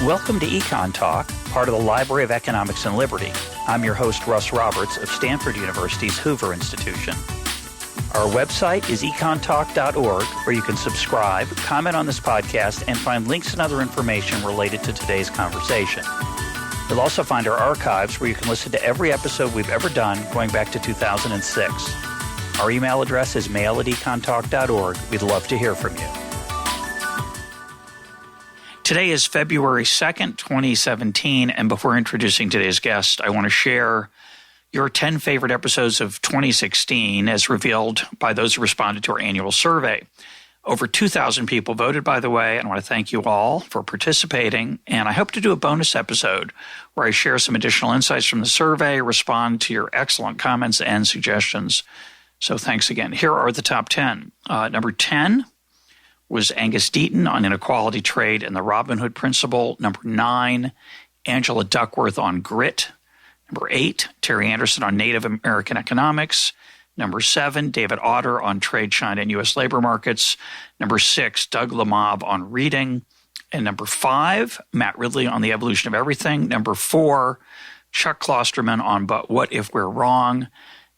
Welcome to EconTalk, part of the Library of Economics and Liberty. I'm your host, Russ Roberts of Stanford University's Hoover Institution. Our website is econtalk.org, where you can subscribe, comment on this podcast, and find links and other information related to today's conversation. You'll also find our archives where you can listen to every episode we've ever done going back to 2006. Our email address is mail@econtalk.org. We'd love to hear from you. Today is February 2nd, 2017, and before introducing today's guest, I want to share your 10 favorite episodes of 2016 as revealed by those who responded to our annual survey. Over 2,000 people voted, by the way, and I want to thank you all for participating. And I hope to do a bonus episode where I share some additional insights from the survey, respond to your excellent comments and suggestions. So thanks again. Here are the top 10. Number 10 was Angus Deaton on inequality trade and the Robin Hood principle. Number 9, Angela Duckworth on grit. Number 8, Terry Anderson on Native American economics. Number 7, David Otter on trade, China, and U.S. labor markets. Number 6, Doug Lamov on reading. And number 5, Matt Ridley on the evolution of everything. Number 4, Chuck Klosterman on But What If We're Wrong.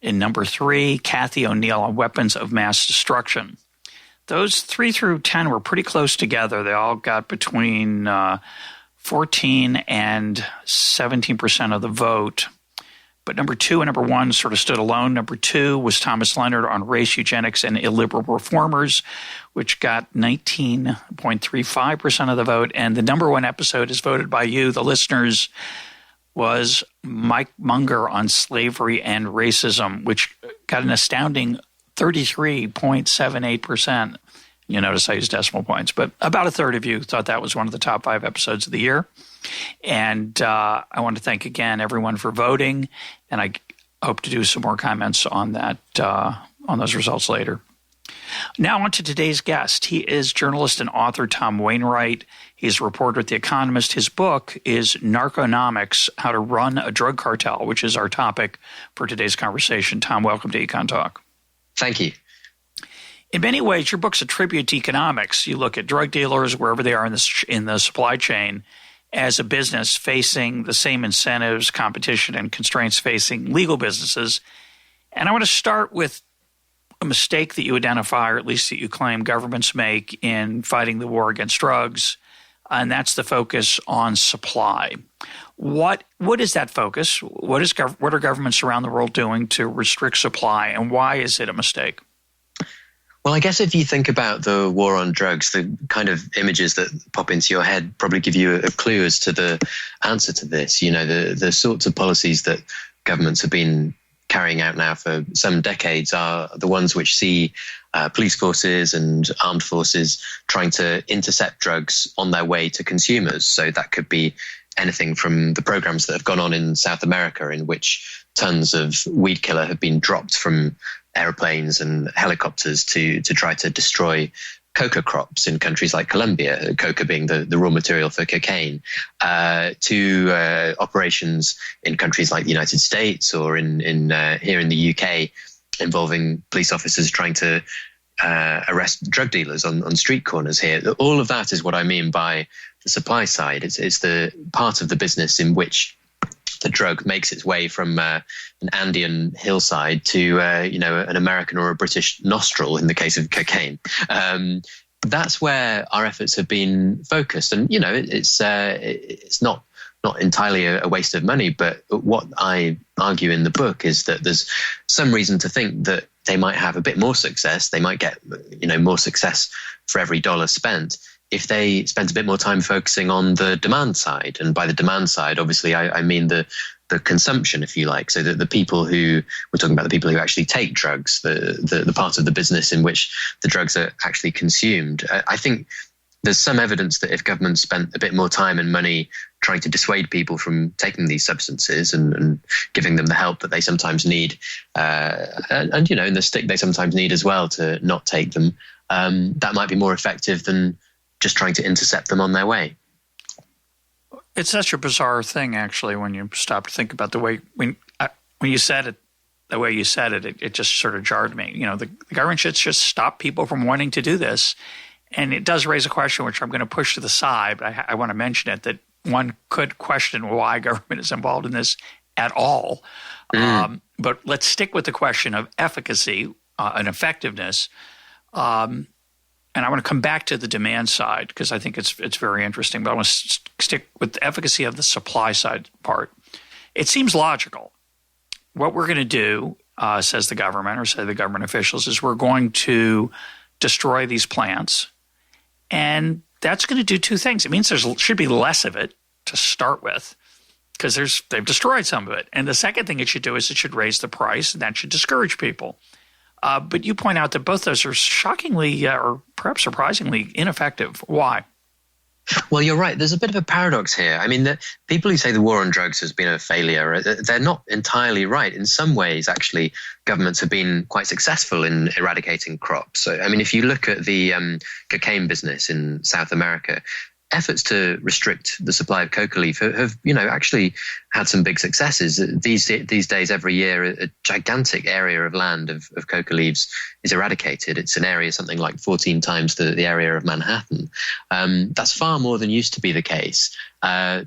And number 3, Kathy O'Neill on weapons of mass destruction. Those 3 through 10 were pretty close together. They all got between 14 and 17% of the vote. But number 2 and number 1 sort of stood alone. Number 2 was Thomas Leonard on race, eugenics, and illiberal reformers, which got 19.35% of the vote. And the number 1 episode, as voted by you, the listeners, was Mike Munger on slavery and racism, which got an astounding 33.78%. You notice I used decimal points, but about a third of you thought that was one of the top 5 episodes of the year. And I want to thank again everyone for voting, and I hope to do some more comments on that, on those results later. Now on to today's guest. He is journalist and author Tom Wainwright. He's a reporter at The Economist. His book is Narconomics, How to Run a Drug Cartel, which is our topic for today's conversation. Tom, welcome to EconTalk. Thank you. In many ways, your book's a tribute to economics. You look at drug dealers, wherever they are in the supply chain, as a business facing the same incentives, competition, and constraints facing legal businesses. And I want to start with a mistake that you identify, or at least that you claim governments make in fighting the war against drugs, and that's the focus on supply. What is that focus? What are governments around the world doing to restrict supply, and why is it a mistake? Well, I guess if you think about the war on drugs, the kind of images that pop into your head probably give you a clue as to the answer to this. You know, the sorts of policies that governments have been carrying out now for some decades are the ones which see police forces and armed forces trying to intercept drugs on their way to consumers. So that could be anything from the programs that have gone on in South America, in which tons of weed killer have been dropped from airplanes and helicopters to try to destroy coca crops in countries like Colombia, coca being the raw material for cocaine, to operations in countries like the United States or in here in the UK involving police officers trying to arrest drug dealers on street corners here. All of that is what I mean by the supply side. It's the part of the business in which the drug makes its way from an Andean hillside to an American or a British nostril in the case of cocaine. That's where our efforts have been focused, and it's not entirely a waste of money. But what I argue in the book is that there's some reason to think that they might have a bit more success. They might get more success for every dollar spent if they spent a bit more time focusing on the demand side. And by the demand side, obviously, I mean the consumption, if you like. So that the people who, we're talking about the people who actually take drugs, the part of the business in which the drugs are actually consumed. I think there's some evidence that if governments spent a bit more time and money trying to dissuade people from taking these substances and giving them the help that they sometimes need, and the stick they sometimes need as well to not take them, that might be more effective than just trying to intercept them on their way. It's such a bizarre thing, actually, when you stop to think about the way when you said it, the way you said it, it just sort of jarred me. The government should just stop people from wanting to do this. And it does raise a question, which I'm going to push to the side, but I want to mention it, that one could question why government is involved in this at all. But let's stick with the question of efficacy and effectiveness. And I want to come back to the demand side because I think it's very interesting. But I want to stick with the efficacy of the supply side part. It seems logical. What we're going to do, says the government or say the government officials, is we're going to destroy these plants. And that's going to do two things. It means there should be less of it to start with because they've destroyed some of it. And the second thing it should do is it should raise the price, and that should discourage people. But you point out that both those are shockingly or perhaps surprisingly ineffective. Why? Well, you're right. There's a bit of a paradox here. I mean, the people who say the war on drugs has been a failure, they're not entirely right. In some ways, actually, governments have been quite successful in eradicating crops. So, I mean, if you look at the cocaine business in South America, efforts to restrict the supply of coca leaf have actually had some big successes. These days, every year, a gigantic area of land of coca leaves is eradicated. It's an area something like 14 times the area of Manhattan. That's far more than used to be the case.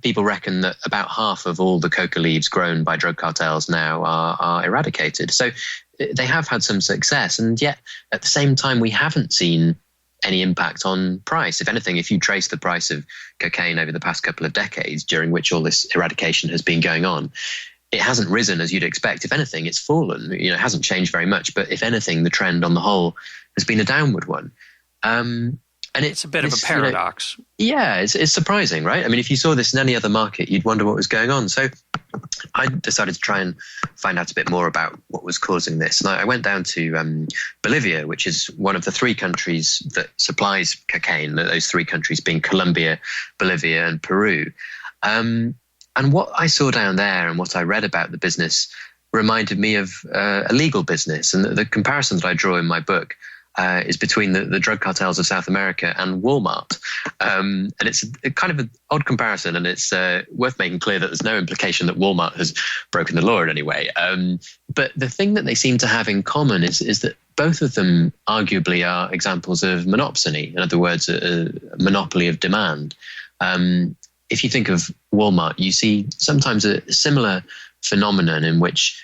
People reckon that about half of all the coca leaves grown by drug cartels now are eradicated. So they have had some success, and yet at the same time, we haven't seen any impact on price. If anything, if you trace the price of cocaine over the past couple of decades during which all this eradication has been going on, it hasn't risen as you'd expect. If anything, it's fallen. It hasn't changed very much. But if anything, the trend on the whole has been a downward one. And it's a bit of a paradox. It's surprising, right? I mean, if you saw this in any other market, you'd wonder what was going on. So I decided to try and find out a bit more about what was causing this. And I went down to Bolivia, which is one of the three countries that supplies cocaine, those three countries being Colombia, Bolivia, and Peru. And what I saw down there and what I read about the business reminded me of a legal business. And the comparison that I draw in my book is between the drug cartels of South America and Walmart. And it's a kind of an odd comparison, and it's worth making clear that there's no implication that Walmart has broken the law in any way. But the thing that they seem to have in common is that both of them arguably are examples of monopsony, in other words, a monopoly of demand. If you think of Walmart, you see sometimes a similar phenomenon in which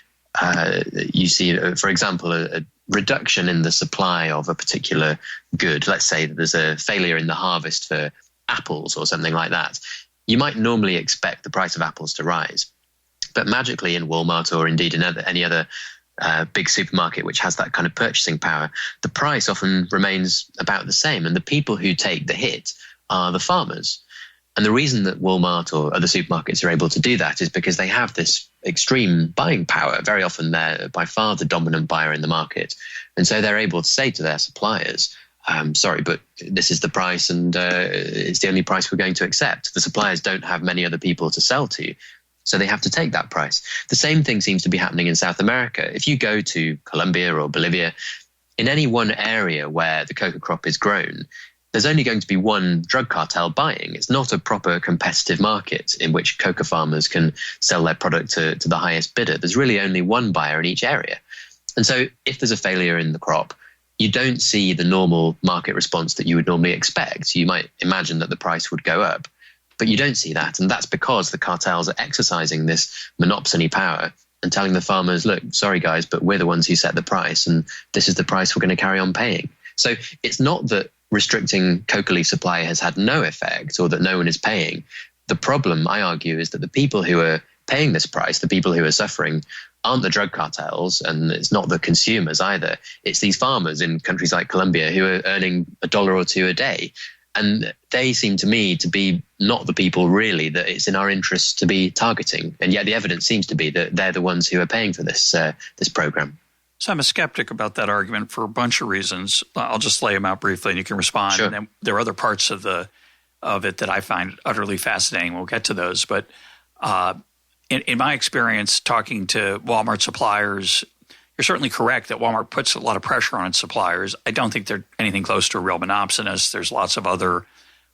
you see, for example, a reduction in the supply of a particular good. Let's say that there's a failure in the harvest for apples or something like that. You might normally expect the price of apples to rise. But magically in Walmart or indeed in any other big supermarket which has that kind of purchasing power, the price often remains about the same. And the people who take the hit are the farmers. And the reason that Walmart or other supermarkets are able to do that is because they have this extreme buying power. Very often they're by far the dominant buyer in the market. And so they're able to say to their suppliers, sorry, but this is the price and it's the only price we're going to accept. The suppliers don't have many other people to sell to, so they have to take that price. The same thing seems to be happening in South America. If you go to Colombia or Bolivia, in any one area where the coca crop is grown, there's only going to be one drug cartel buying. It's not a proper competitive market in which coca farmers can sell their product to the highest bidder. There's really only one buyer in each area. And so if there's a failure in the crop, you don't see the normal market response that you would normally expect. You might imagine that the price would go up, but you don't see that. And that's because the cartels are exercising this monopsony power and telling the farmers, look, sorry guys, but we're the ones who set the price and this is the price we're going to carry on paying. So it's not that restricting coca leaf supply has had no effect or that no one is paying. The problem, I argue, is that the people who are paying this price, the people who are suffering, aren't the drug cartels, and it's not the consumers either. It's these farmers in countries like Colombia who are earning $1 or $2 a day. And they seem to me to be not the people really that it's in our interest to be targeting. And yet the evidence seems to be that they're the ones who are paying for this program. So I'm a skeptic about that argument for a bunch of reasons. I'll just lay them out briefly and you can respond. Sure. And then there are other parts of it that I find utterly fascinating. We'll get to those. But in my experience talking to Walmart suppliers, you're certainly correct that Walmart puts a lot of pressure on its suppliers. I don't think they're anything close to a real monopsonist. There's lots of other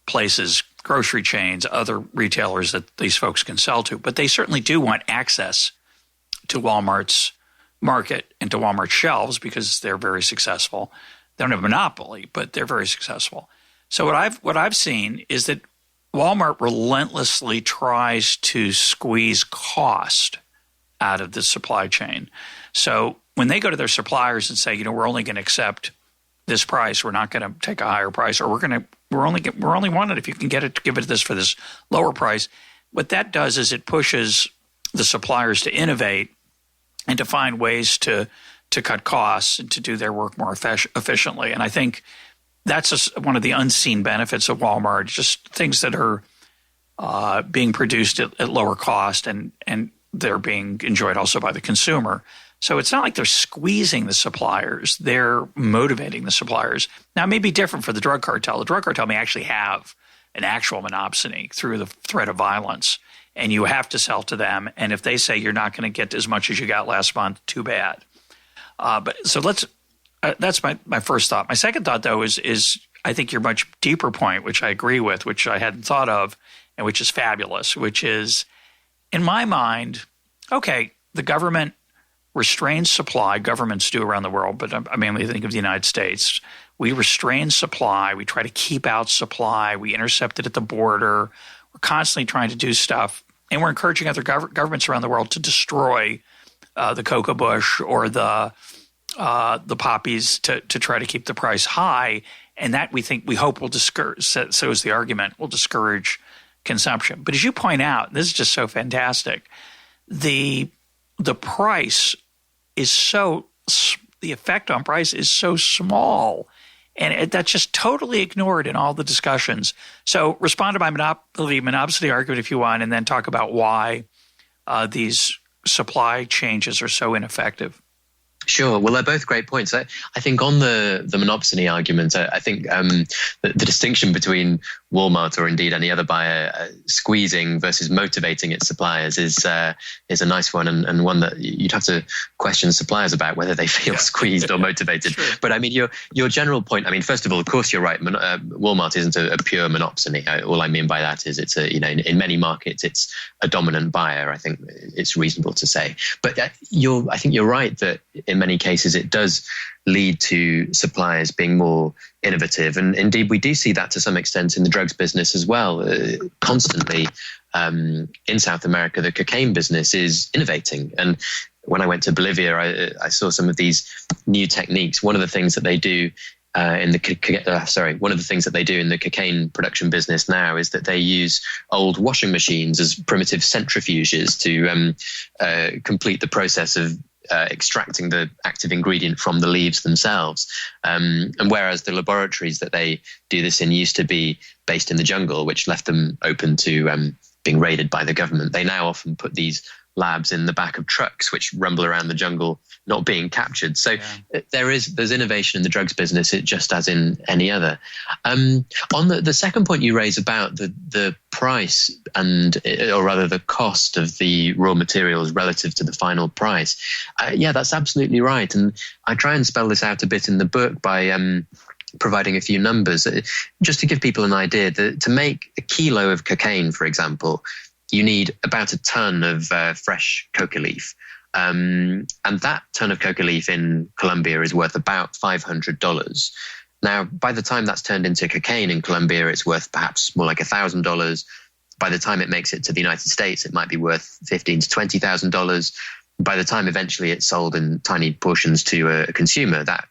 places, grocery chains, other retailers that these folks can sell to. But they certainly do want access to Walmart's market and to Walmart shelves because they're very successful. They don't have a monopoly, but they're very successful. So what I've seen is that Walmart relentlessly tries to squeeze cost out of the supply chain. So when they go to their suppliers and say, we're only going to accept this price, we're not going to take a higher price, or we're only want it if you can give it this for this lower price. What that does is it pushes the suppliers to innovate and to find ways to cut costs and to do their work more efficiently. And I think that's one of the unseen benefits of Walmart, just things that are being produced at lower cost and they're being enjoyed also by the consumer. So it's not like they're squeezing the suppliers. They're motivating the suppliers. Now, it may be different for the drug cartel. The drug cartel may actually have an actual monopsony through the threat of violence, and you have to sell to them. And if they say you're not going to get as much as you got last month, too bad. That's my first thought. My second thought, though, is I think your much deeper point, which I agree with, which I hadn't thought of, and which is fabulous, which is, in my mind, okay, the government restrains supply. Governments do around the world, but I mainly think of the United States. We restrain supply. We try to keep out supply. We intercept it at the border. We're constantly trying to do stuff, and we're encouraging other governments around the world to destroy the cocoa bush or the poppies to try to keep the price high, and that we hope will discourage. So is the argument, will discourage consumption. But as you point out, this is just so fantastic. The price is the effect on price is so small, and that's just totally ignored in all the discussions. So respond to my monopsony argument if you want, and then talk about why these supply changes are so ineffective. Sure. Well, they're both great points. I think on the monopsony argument, I think the distinction between Walmart or indeed any other buyer squeezing versus motivating its suppliers is a nice one, and one that you'd have to question suppliers about whether they feel squeezed or motivated. Sure. But I mean, your general point. I mean, first of all, of course, you're right. Walmart isn't a pure monopsony. All I mean by that is it's in many markets it's a dominant buyer. I think it's reasonable to say. But I think you're right that in many cases it does lead to suppliers being more innovative. And indeed, we do see that to some extent in the drugs business as well. Constantly in South America, the cocaine business is innovating. And when I went to Bolivia, I saw some of these new techniques. One of the things that they do in the cocaine production business now is that they use old washing machines as primitive centrifuges to complete the process of extracting the active ingredient from the leaves themselves. And whereas the laboratories that they do this in used to be based in the jungle, which left them open to being raided by the government, they now often put these labs in the back of trucks which rumble around the jungle, not being captured. So there's innovation in the drugs business, just as in any other. On the second point you raise about the price or rather the cost of the raw materials relative to the final price, that's absolutely right. And I try and spell this out a bit in the book by providing a few numbers, just to give people an idea. To make a kilo of cocaine, for example, you need about a ton of fresh coca leaf. And that ton of coca leaf in Colombia is worth about $500. Now, by the time that's turned into cocaine in Colombia, it's worth perhaps more like $1,000. By the time it makes it to the United States, it might be worth $15,000 to $20,000. By the time eventually it's sold in tiny portions to a consumer, that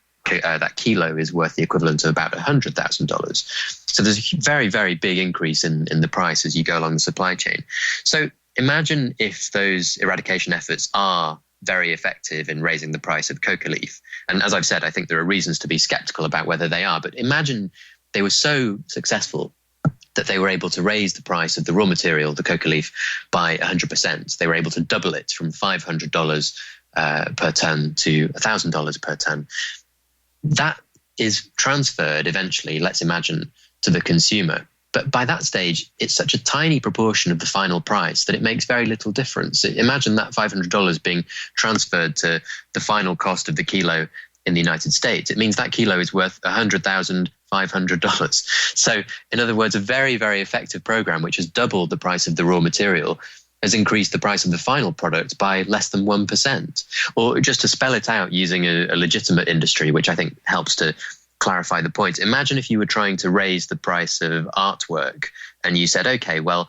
kilo is worth the equivalent of about $100,000. So there's a very, very big increase in the price as you go along the supply chain. So imagine if those eradication efforts are very effective in raising the price of coca leaf. And as I've said, I think there are reasons to be skeptical about whether they are. But imagine they were so successful that they were able to raise the price of the raw material, the coca leaf, by 100%. They were able to double it from $500 per ton to $1,000 per ton. That is transferred eventually, let's imagine, to the consumer. But by that stage, it's such a tiny proportion of the final price that it makes very little difference. Imagine that $500 being transferred to the final cost of the kilo in the United States. It means that kilo is worth $100,500. So, in other words, a very, very effective program which has doubled the price of the raw material has increased the price of the final product by less than 1%. Or just to spell it out using a legitimate industry, which I think helps to clarify the point. Imagine if you were trying to raise the price of artwork and you said, okay, well,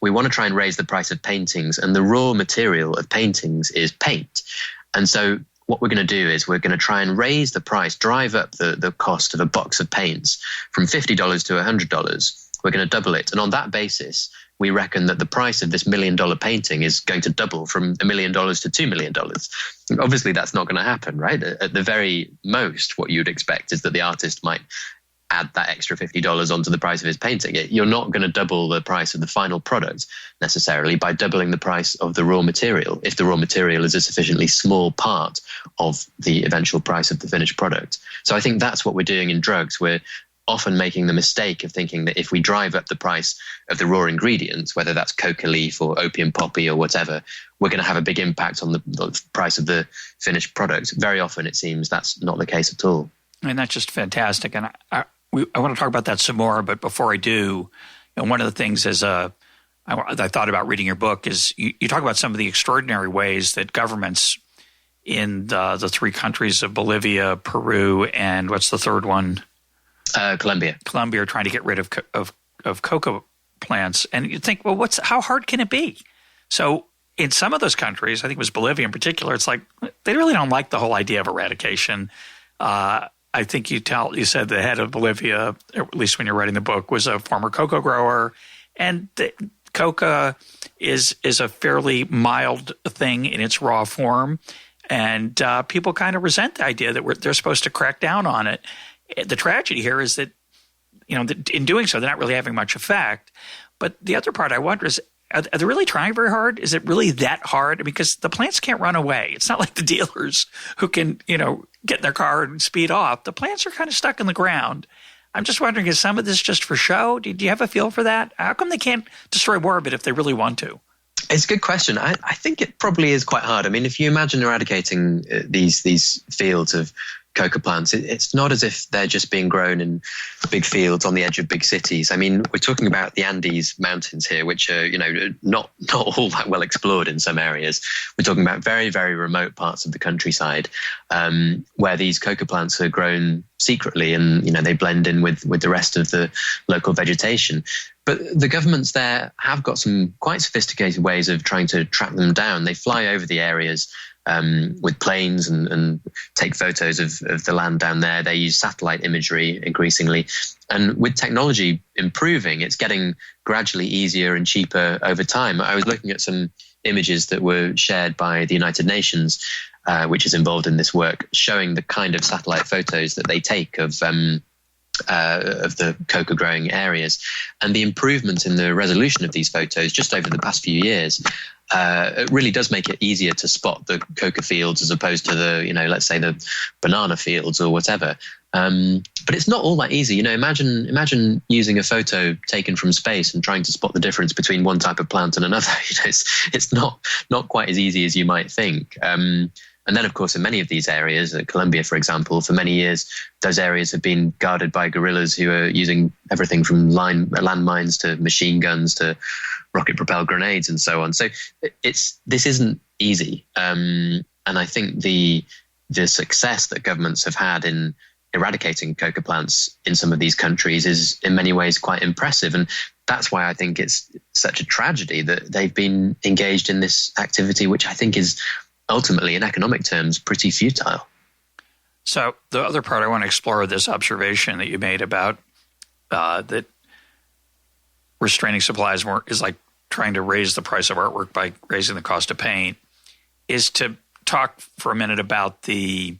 we want to try and raise the price of paintings, and the raw material of paintings is paint. And so what we're going to do is we're going to try and raise the price, drive up the cost of a box of paints from $50 to $100. We're going to double it. And on that basis, we reckon that the price of this $1 million painting is going to double from $1 million to $2 million. Obviously, that's not going to happen, right? At the very most, what you'd expect is that the artist might add that extra $50 onto the price of his painting. You're not going to double the price of the final product necessarily by doubling the price of the raw material, if the raw material is a sufficiently small part of the eventual price of the finished product. So I think that's what we're doing in drugs. We're often making the mistake of thinking that if we drive up the price of the raw ingredients, whether that's coca leaf or opium poppy or whatever, we're going to have a big impact on the price of the finished product. Very often, it seems that's not the case at all. And that's just fantastic. And I want to talk about that some more. But before I do, one of the things I thought about reading your book is you talk about some of the extraordinary ways that governments in the three countries of Bolivia, Peru, and what's the third one? Colombia are trying to get rid of cocoa plants. And you think, well, how hard can it be? So in some of those countries, I think it was Bolivia in particular, it's like they really don't like the whole idea of eradication. I think you said the head of Bolivia, or at least when you're writing the book, was a former cocoa grower. And coca is a fairly mild thing in its raw form. And people kind of resent the idea that they're supposed to crack down on it. The tragedy here is that, in doing so, they're not really having much effect. But the other part I wonder is, are they really trying very hard? Is it really that hard? Because the plants can't run away. It's not like the dealers who can, get in their car and speed off. The plants are kind of stuck in the ground. I'm just wondering, is some of this just for show? Do you have a feel for that? How come they can't destroy more of it if they really want to? It's a good question. I think it probably is quite hard. I mean, if you imagine eradicating these fields of coca plants, it's not as if they're just being grown in big fields on the edge of big cities. I mean, we're talking about the Andes Mountains here, which are, not all that well explored in some areas. We're talking about very, very remote parts of the countryside where these coca plants are grown secretly and, they blend in with the rest of the local vegetation. But the governments there have got some quite sophisticated ways of trying to track them down. They fly over the areas with planes and take photos of the land down there. They use satellite imagery increasingly. And with technology improving, it's getting gradually easier and cheaper over time. I was looking at some images that were shared by the United Nations, which is involved in this work, showing the kind of satellite photos that they take of the coca growing areas, and the improvement in the resolution of these photos just over the past few years. It really does make it easier to spot the coca fields as opposed to the, let's say the banana fields or whatever. But it's not all that easy. Imagine using a photo taken from space and trying to spot the difference between one type of plant and another. It's not quite as easy as you might think. And then, of course, in many of these areas, Colombia, for example, for many years, those areas have been guarded by guerrillas who are using everything from landmines to machine guns to rocket-propelled grenades and so on. So this isn't easy. And I think the success that governments have had in eradicating coca plants in some of these countries is in many ways quite impressive. And that's why I think it's such a tragedy that they've been engaged in this activity, which I think is ultimately, in economic terms, pretty futile. So the other part I want to explore this observation that you made about that restraining supplies is like trying to raise the price of artwork by raising the cost of paint, is to talk for a minute about the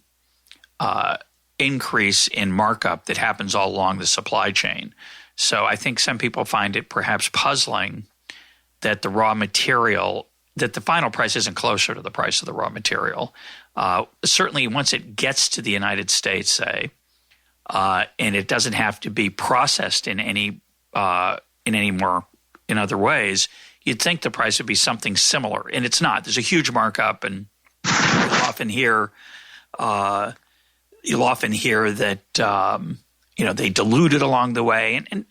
increase in markup that happens all along the supply chain. So I think some people find it perhaps puzzling that the raw material, that the final price isn't closer to the price of the raw material. Certainly once it gets to the United States, say, and it doesn't have to be processed in any other ways, you'd think the price would be something similar. And it's not. There's a huge markup, and you'll often hear that they dilute it along the way. And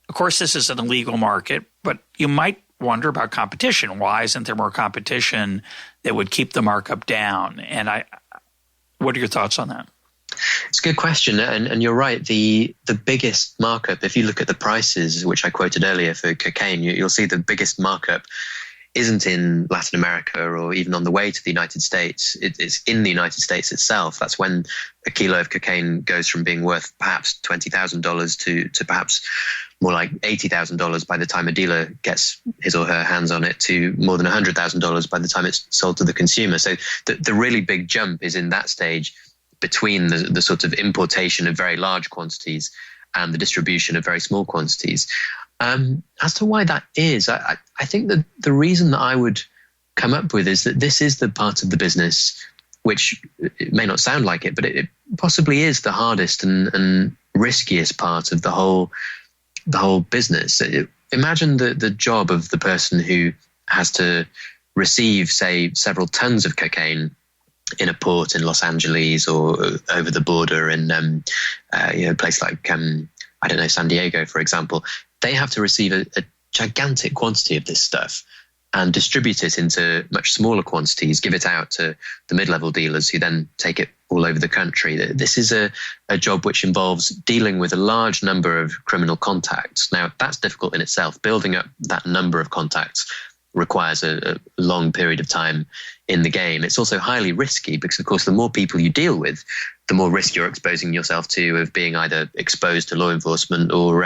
of course, this is an illegal market, but you might wonder about competition. Why isn't there more competition that would keep the markup down? And what are your thoughts on that? It's a good question, and you're right. The biggest markup, if you look at the prices, which I quoted earlier for cocaine, you'll see the biggest markup isn't in Latin America or even on the way to the United States. It's in the United States itself. That's when a kilo of cocaine goes from being worth perhaps $20,000 to perhaps more like $80,000 by the time a dealer gets his or her hands on it, to more than $100,000 by the time it's sold to the consumer. So the really big jump is in that stage between the sort of importation of very large quantities and the distribution of very small quantities. As to why that is, I think that the reason that I would come up with is that this is the part of the business which, it may not sound like it, but it possibly is the hardest and riskiest part of the whole business. Imagine the job of the person who has to receive, say, several tons of cocaine in a port in Los Angeles or over the border in a place like I don't know, San Diego, for example. They have to receive a gigantic quantity of this stuff and distribute it into much smaller quantities, give it out to the mid-level dealers who then take it all over the country. This is a job which involves dealing with a large number of criminal contacts. Now, that's difficult in itself. Building up that number of contacts requires a long period of time in the game. It's also highly risky because, of course, the more people you deal with, the more risk you're exposing yourself to of being either exposed to law enforcement or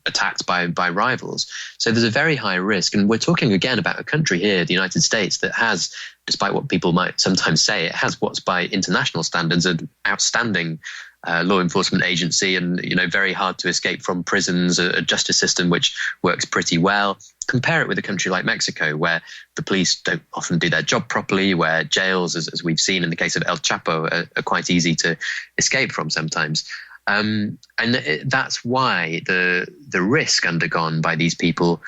attacked by rivals. So there's a very high risk. And we're talking again about a country here, the United States, that has, despite what people might sometimes say, it has what's by international standards an outstanding law enforcement agency and, very hard to escape from prisons, a justice system which works pretty well. Compare it with a country like Mexico, where the police don't often do their job properly, where jails, as we've seen in the case of El Chapo, are quite easy to escape from sometimes. And that's why the risk undergone by these people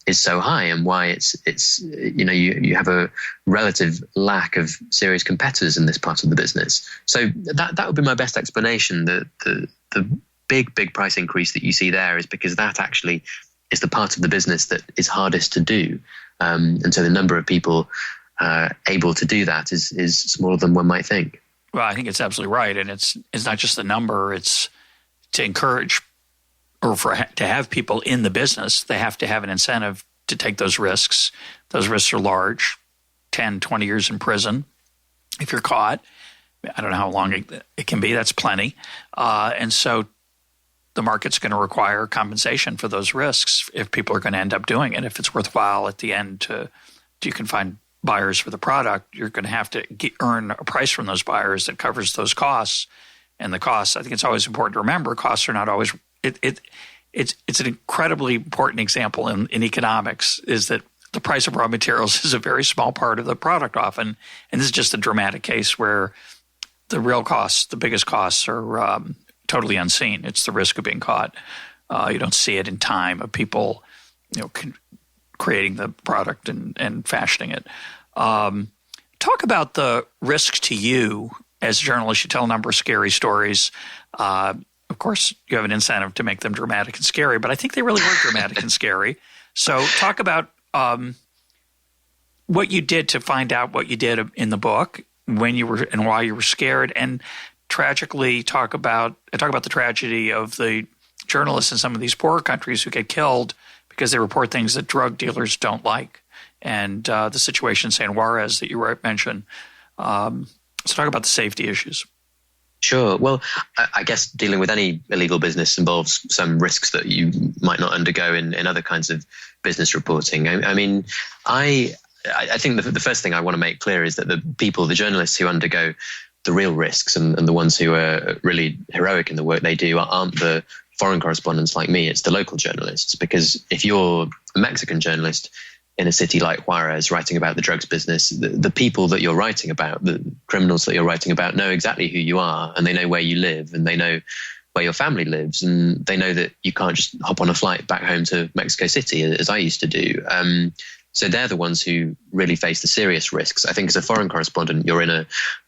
is so high, and why it's you have a relative lack of serious competitors in this part of the business. So that would be my best explanation. The big price increase that you see there is because that actually is the part of the business that is hardest to do, and so the number of people able to do that is smaller than one might think. Well, I think it's absolutely right, and it's not just the number; it's to encourage or to have people in the business. They have to have an incentive to take those risks. Those risks are large, 10, 20 years in prison if you're caught. I don't know how long it can be. That's plenty, and so the market's going to require compensation for those risks if people are going to end up doing it. If it's worthwhile at the end you can find buyers for the product, you're going to have to earn a price from those buyers that covers those costs. And the costs, I think it's always important to remember, costs are not always it's an incredibly important example in economics, is that the price of raw materials is a very small part of the product often. And this is just a dramatic case where the real costs, the biggest costs, are totally unseen. It's the risk of being caught. You don't see it in time of people, creating the product and fashioning it. Talk about the risks to you as a journalist. You tell a number of scary stories. Of course, you have an incentive to make them dramatic and scary, but I think they really were dramatic and scary. So talk about what you did to find out what you did in the book, when you were and why you were scared, and tragically talk about the tragedy of the journalists in some of these poorer countries who get killed because they report things that drug dealers don't like, and the situation in San Juarez that you mentioned. So talk about the safety issues. Sure. Well, I guess dealing with any illegal business involves some risks that you might not undergo in other kinds of business reporting. I mean, I think the first thing I want to make clear is that the journalists who undergo the real risks and the ones who are really heroic in the work they do aren't the foreign correspondents like me. It's the local journalists, because if you're a Mexican journalist in a city like Juarez writing about the drugs business, the people that you're writing about, the criminals that you're writing about, know exactly who you are, and they know where you live, and they know where your family lives, and they know that you can't just hop on a flight back home to Mexico City, as I used to do. So they're the ones who really face the serious risks. I think as a foreign correspondent, you're in a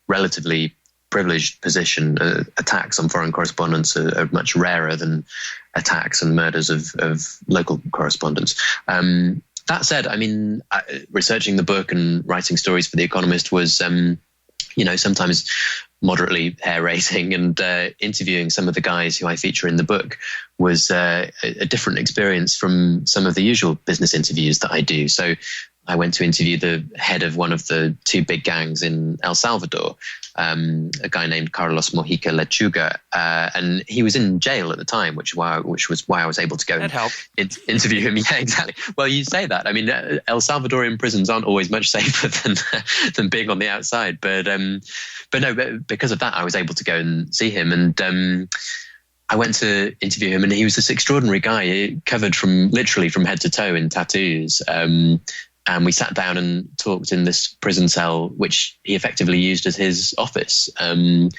relatively privileged position. Attacks on foreign correspondents are much rarer than attacks and murders of local correspondents. That said, I mean, researching the book and writing stories for The Economist was, sometimes moderately hair-raising, and interviewing some of the guys who I feature in the book was a different experience from some of the usual business interviews that I do. So I went to interview the head of one of the two big gangs in El Salvador, a guy named Carlos Mojica Lechuga, and he was in jail at the time, which was why I was able to go and interview him. Yeah, exactly. Well, you say that. I mean, El Salvadorian prisons aren't always much safer than being on the outside, but because of that, I was able to go and see him, and I went to interview him, and he was this extraordinary guy, covered literally from head to toe in tattoos. And we sat down and talked in this prison cell, which he effectively used as his office. And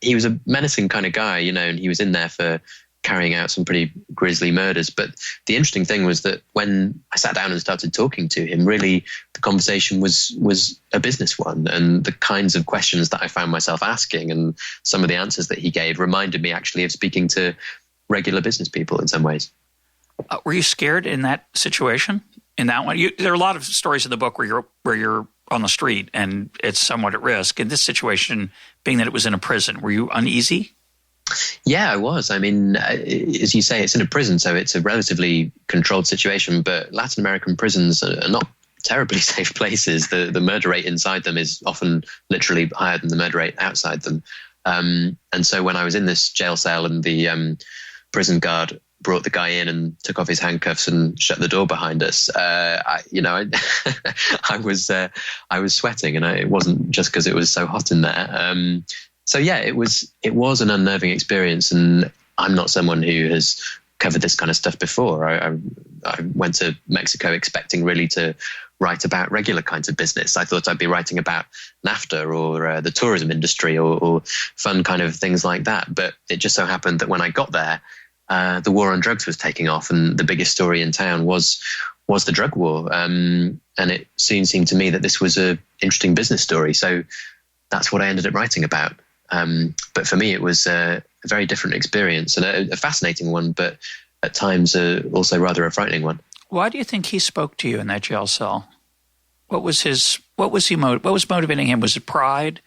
he was a menacing kind of guy, and he was in there for carrying out some pretty grisly murders. But the interesting thing was that when I sat down and started talking to him, really the conversation was a business one. And the kinds of questions that I found myself asking and some of the answers that he gave reminded me actually of speaking to regular business people in some ways. Were you scared in that situation? In that one, there are a lot of stories in the book where you're on the street and it's somewhat at risk. In this situation, being that it was in a prison, were you uneasy? Yeah, I was. I mean, as you say, it's in a prison, so it's a relatively controlled situation. But Latin American prisons are not terribly safe places. The murder rate inside them is often literally higher than the murder rate outside them. And so when I was in this jail cell and the prison guard brought the guy in and took off his handcuffs and shut the door behind us, I was sweating, and it wasn't just because it was so hot in there. So yeah, it was an unnerving experience, and I'm not someone who has covered this kind of stuff before. I went to Mexico expecting really to write about regular kinds of business. I thought I'd be writing about NAFTA or the tourism industry or fun kind of things like that. But it just so happened that when I got there, the war on drugs was taking off, and the biggest story in town was the drug war. And it soon seemed to me that this was an interesting business story. So that's what I ended up writing about. But for me, it was a very different experience and a fascinating one, but at times also rather a frightening one. Why do you think he spoke to you in that jail cell? What was motivating him? Was it pride?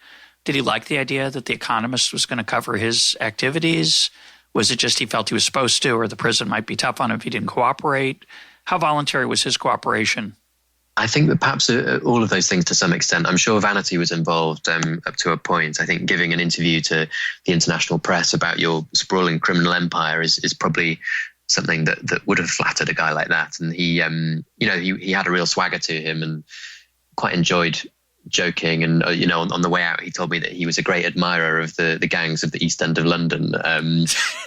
Did he like the idea that The Economist was going to cover his activities? Was it just he felt he was supposed to, or the prison might be tough on him if he didn't cooperate? How voluntary was his cooperation? I think that perhaps all of those things to some extent. I'm sure vanity was involved up to a point. I think giving an interview to the international press about your sprawling criminal empire is probably something that would have flattered a guy like that. And he had a real swagger to him and quite enjoyed joking. And, on the way out, he told me that he was a great admirer of the gangs of the East End of London.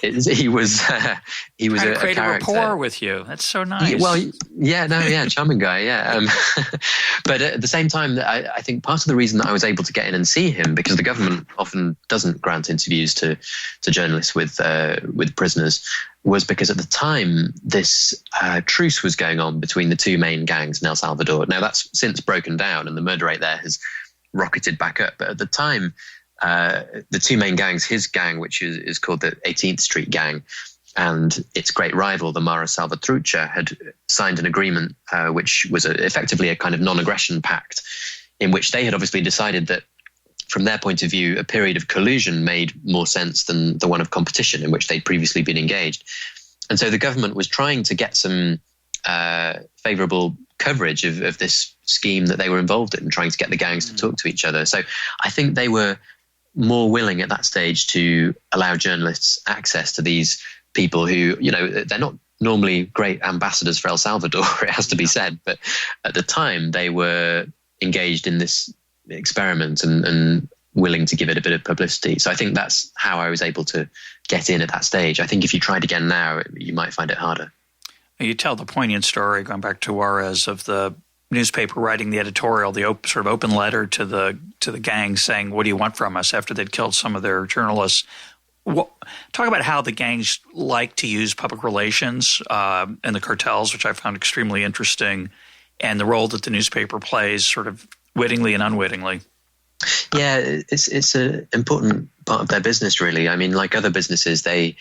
He was a create a rapport with you. That's so nice. Charming guy. Yeah. But at the same time, I think part of the reason that I was able to get in and see him, because the government often doesn't grant interviews to journalists with prisoners, was because at the time this truce was going on between the two main gangs in El Salvador. Now that's since broken down and the murder rate there has rocketed back up. But at the time, the two main gangs, his gang, which is called the 18th Street Gang, and its great rival, the Mara Salvatrucha, had signed an agreement which was effectively a kind of non-aggression pact, in which they had obviously decided that from their point of view, a period of collusion made more sense than the one of competition in which they'd previously been engaged. And so the government was trying to get some favourable coverage of this scheme that they were involved in, trying to get the gangs to talk to each other. So I think they were more willing at that stage to allow journalists access to these people who, they're not normally great ambassadors for El Salvador, it has to be said. But at the time, they were engaged in this experiment and willing to give it a bit of publicity. So I think that's how I was able to get in at that stage. I think if you tried again now, you might find it harder. You tell the poignant story, going back to Juarez, of the newspaper writing the editorial, the sort of open letter to the gang saying, "What do you want from us?" after they'd killed some of their journalists. Talk about how the gangs like to use public relations and the cartels, which I found extremely interesting, and the role that the newspaper plays sort of wittingly and unwittingly. Yeah, it's an important part of their business, really. I mean, like other businesses, they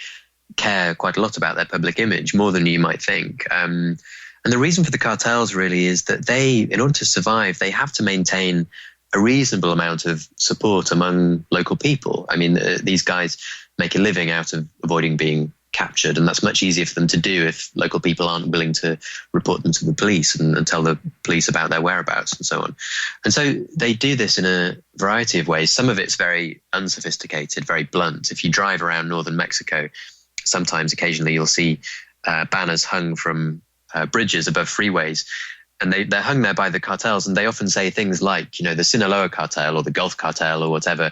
care quite a lot about their public image, more than you might think. And the reason for the cartels really is that they, in order to survive, they have to maintain a reasonable amount of support among local people. I mean, these guys make a living out of avoiding being captured, and that's much easier for them to do if local people aren't willing to report them to the police and tell the police about their whereabouts and so on. And so they do this in a variety of ways. Some of it's very unsophisticated, very blunt. If you drive around northern Mexico, sometimes occasionally you'll see banners hung from bridges above freeways, and they're hung there by the cartels, and they often say things like, the Sinaloa cartel or the Gulf cartel or whatever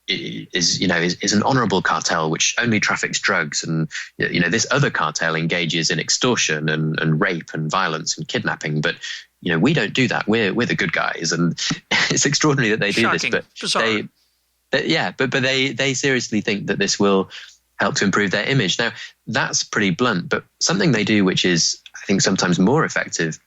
is an honorable cartel which only traffics drugs, and this other cartel engages in extortion and rape and violence and kidnapping, but we don't do that. We're the good guys, and it's extraordinary that they do Shocking. this, but they seriously think that this will help to improve their image. Now, that's pretty blunt, but something they do which is, I think, sometimes more effective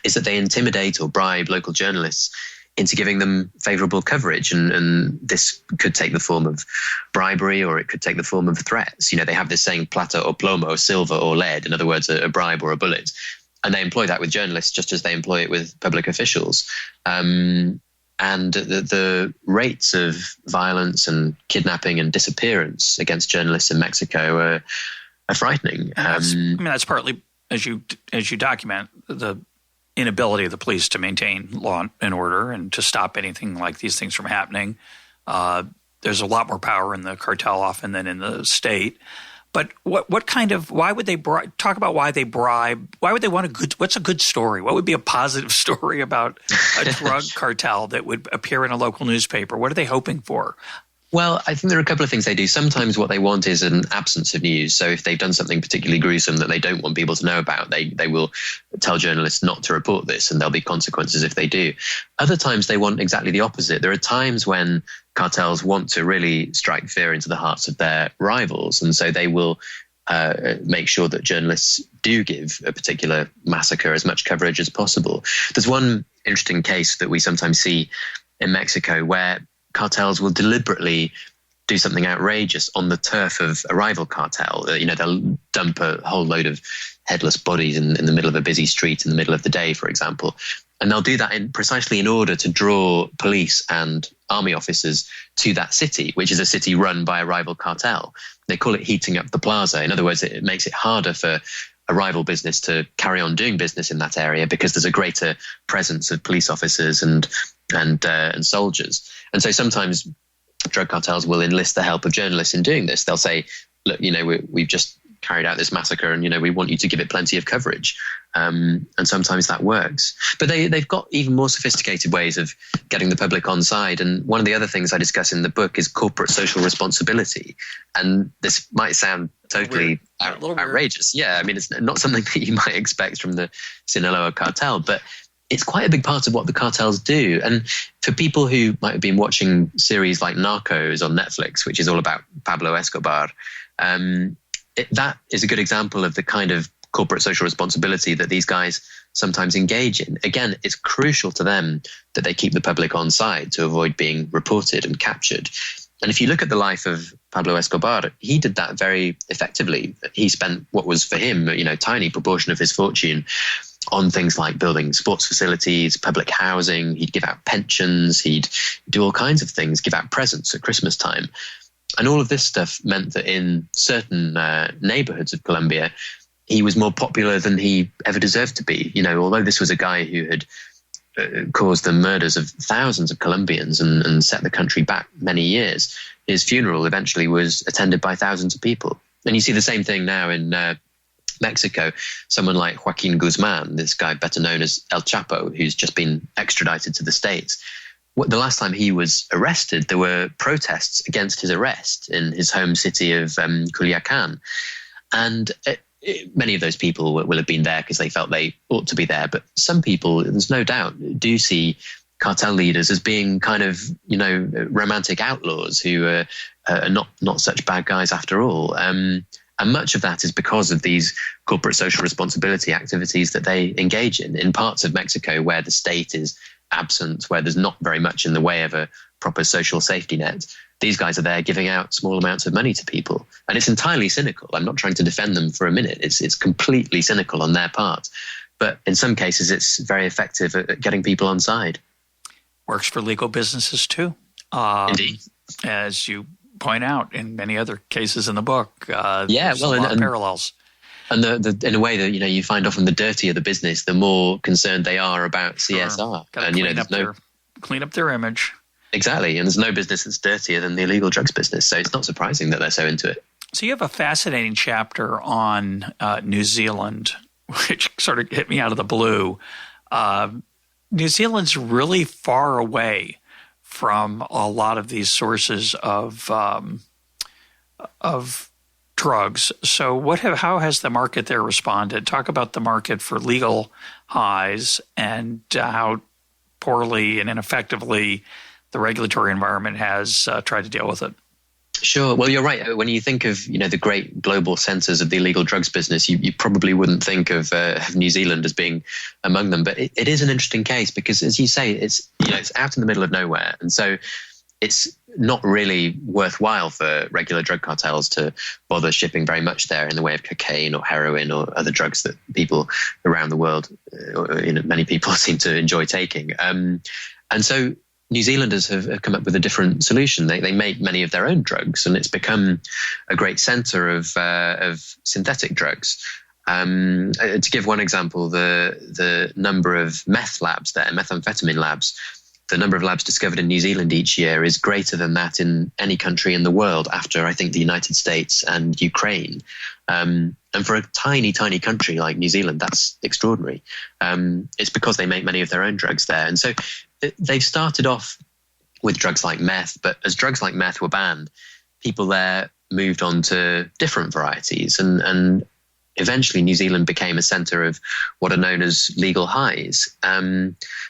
is that they intimidate or bribe local journalists into giving them favorable coverage. And this could take the form of bribery, or it could take the form of threats. They have this saying, plata or plomo, silver or lead, in other words, a bribe or a bullet. And they employ that with journalists just as they employ it with public officials. And the rates of violence and kidnapping and disappearance against journalists in Mexico are frightening. That's partly, as you document, the inability of the police to maintain law and order and to stop anything like these things from happening. There's a lot more power in the cartel often than in the state. But why would they talk about why they bribe? Why would they want what's a good story? What would be a positive story about a drug cartel that would appear in a local newspaper? What are they hoping for? Well, I think there are a couple of things they do. Sometimes what they want is an absence of news. So if they've done something particularly gruesome that they don't want people to know about, they will tell journalists not to report this, and there'll be consequences if they do. Other times they want exactly the opposite. There are times when cartels want to really strike fear into the hearts of their rivals, and so they will make sure that journalists do give a particular massacre as much coverage as possible. There's one interesting case that we sometimes see in Mexico where cartels will deliberately do something outrageous on the turf of a rival cartel. They'll dump a whole load of headless bodies in the middle of a busy street in the middle of the day, for example. And they'll do that precisely in order to draw police and army officers to that city, which is a city run by a rival cartel. They call it heating up the plaza. In other words, it makes it harder for a rival business to carry on doing business in that area because there's a greater presence of police officers and soldiers. And so sometimes drug cartels will enlist the help of journalists in doing this. They'll say, look, we've just carried out this massacre, and we want you to give it plenty of coverage. And sometimes that works. But they've got even more sophisticated ways of getting the public on side. And one of the other things I discuss in the book is corporate social responsibility. And this might sound totally outrageous. Yeah, it's not something that you might expect from the Sinaloa cartel, but it's quite a big part of what the cartels do. And for people who might have been watching series like Narcos on Netflix, which is all about Pablo Escobar, that is a good example of the kind of corporate social responsibility that these guys sometimes engage in. Again, it's crucial to them that they keep the public on side to avoid being reported and captured. And if you look at the life of Pablo Escobar, he did that very effectively. He spent what was for him, a tiny proportion of his fortune on things like building sports facilities, public housing. He'd give out pensions. He'd do all kinds of things, give out presents at Christmas time. And all of this stuff meant that in certain neighborhoods of Colombia, he was more popular than he ever deserved to be. Although this was a guy who had caused the murders of thousands of Colombians and set the country back many years, his funeral eventually was attended by thousands of people. And you see the same thing now in Mexico. Someone like Joaquin Guzman, this guy better known as El Chapo, who's just been extradited to the States. The last time he was arrested, there were protests against his arrest in his home city of Culiacan. And many of those people will have been there because they felt they ought to be there. But some people, there's no doubt, do see cartel leaders as being kind of, romantic outlaws who are not such bad guys after all. And much of that is because of these corporate social responsibility activities that they engage in parts of Mexico where the state is absent, where there's not very much in the way of a proper social safety net. These guys are there giving out small amounts of money to people. And it's entirely cynical. I'm not trying to defend them for a minute. It's completely cynical on their part. But in some cases, it's very effective at getting people on side. Works for legal businesses too. Indeed. As you point out in many other cases in the book. And parallels. And in a way that, you find often the dirtier the business, the more concerned they are about CSR. And clean up their image. Exactly. And there's no business that's dirtier than the illegal drugs business. So it's not surprising that they're so into it. So you have a fascinating chapter on New Zealand, which sort of hit me out of the blue. New Zealand's really far away from a lot of these sources of drugs. So how has the market there responded? Talk about the market for legal highs and how poorly and ineffectively the regulatory environment has tried to deal with it. Sure. Well, you're right. When you think of, the great global centers of the illegal drugs business, you probably wouldn't think of New Zealand as being among them. But it is an interesting case because, as you say, it's out in the middle of nowhere. And so it's not really worthwhile for regular drug cartels to bother shipping very much there in the way of cocaine or heroin or other drugs that people around the world, many people seem to enjoy taking. And so New Zealanders have come up with a different solution. They make many of their own drugs, and it's become a great center of synthetic drugs. To give one example, the number of meth labs there, methamphetamine labs, the number of labs discovered in New Zealand each year is greater than that in any country in the world after, I think, the United States and Ukraine. And for a tiny, tiny country like New Zealand, that's extraordinary. It's because they make many of their own drugs there. And so they've started off with drugs like meth, but as drugs like meth were banned, people there moved on to different varieties. And eventually New Zealand became a center of what are known as legal highs.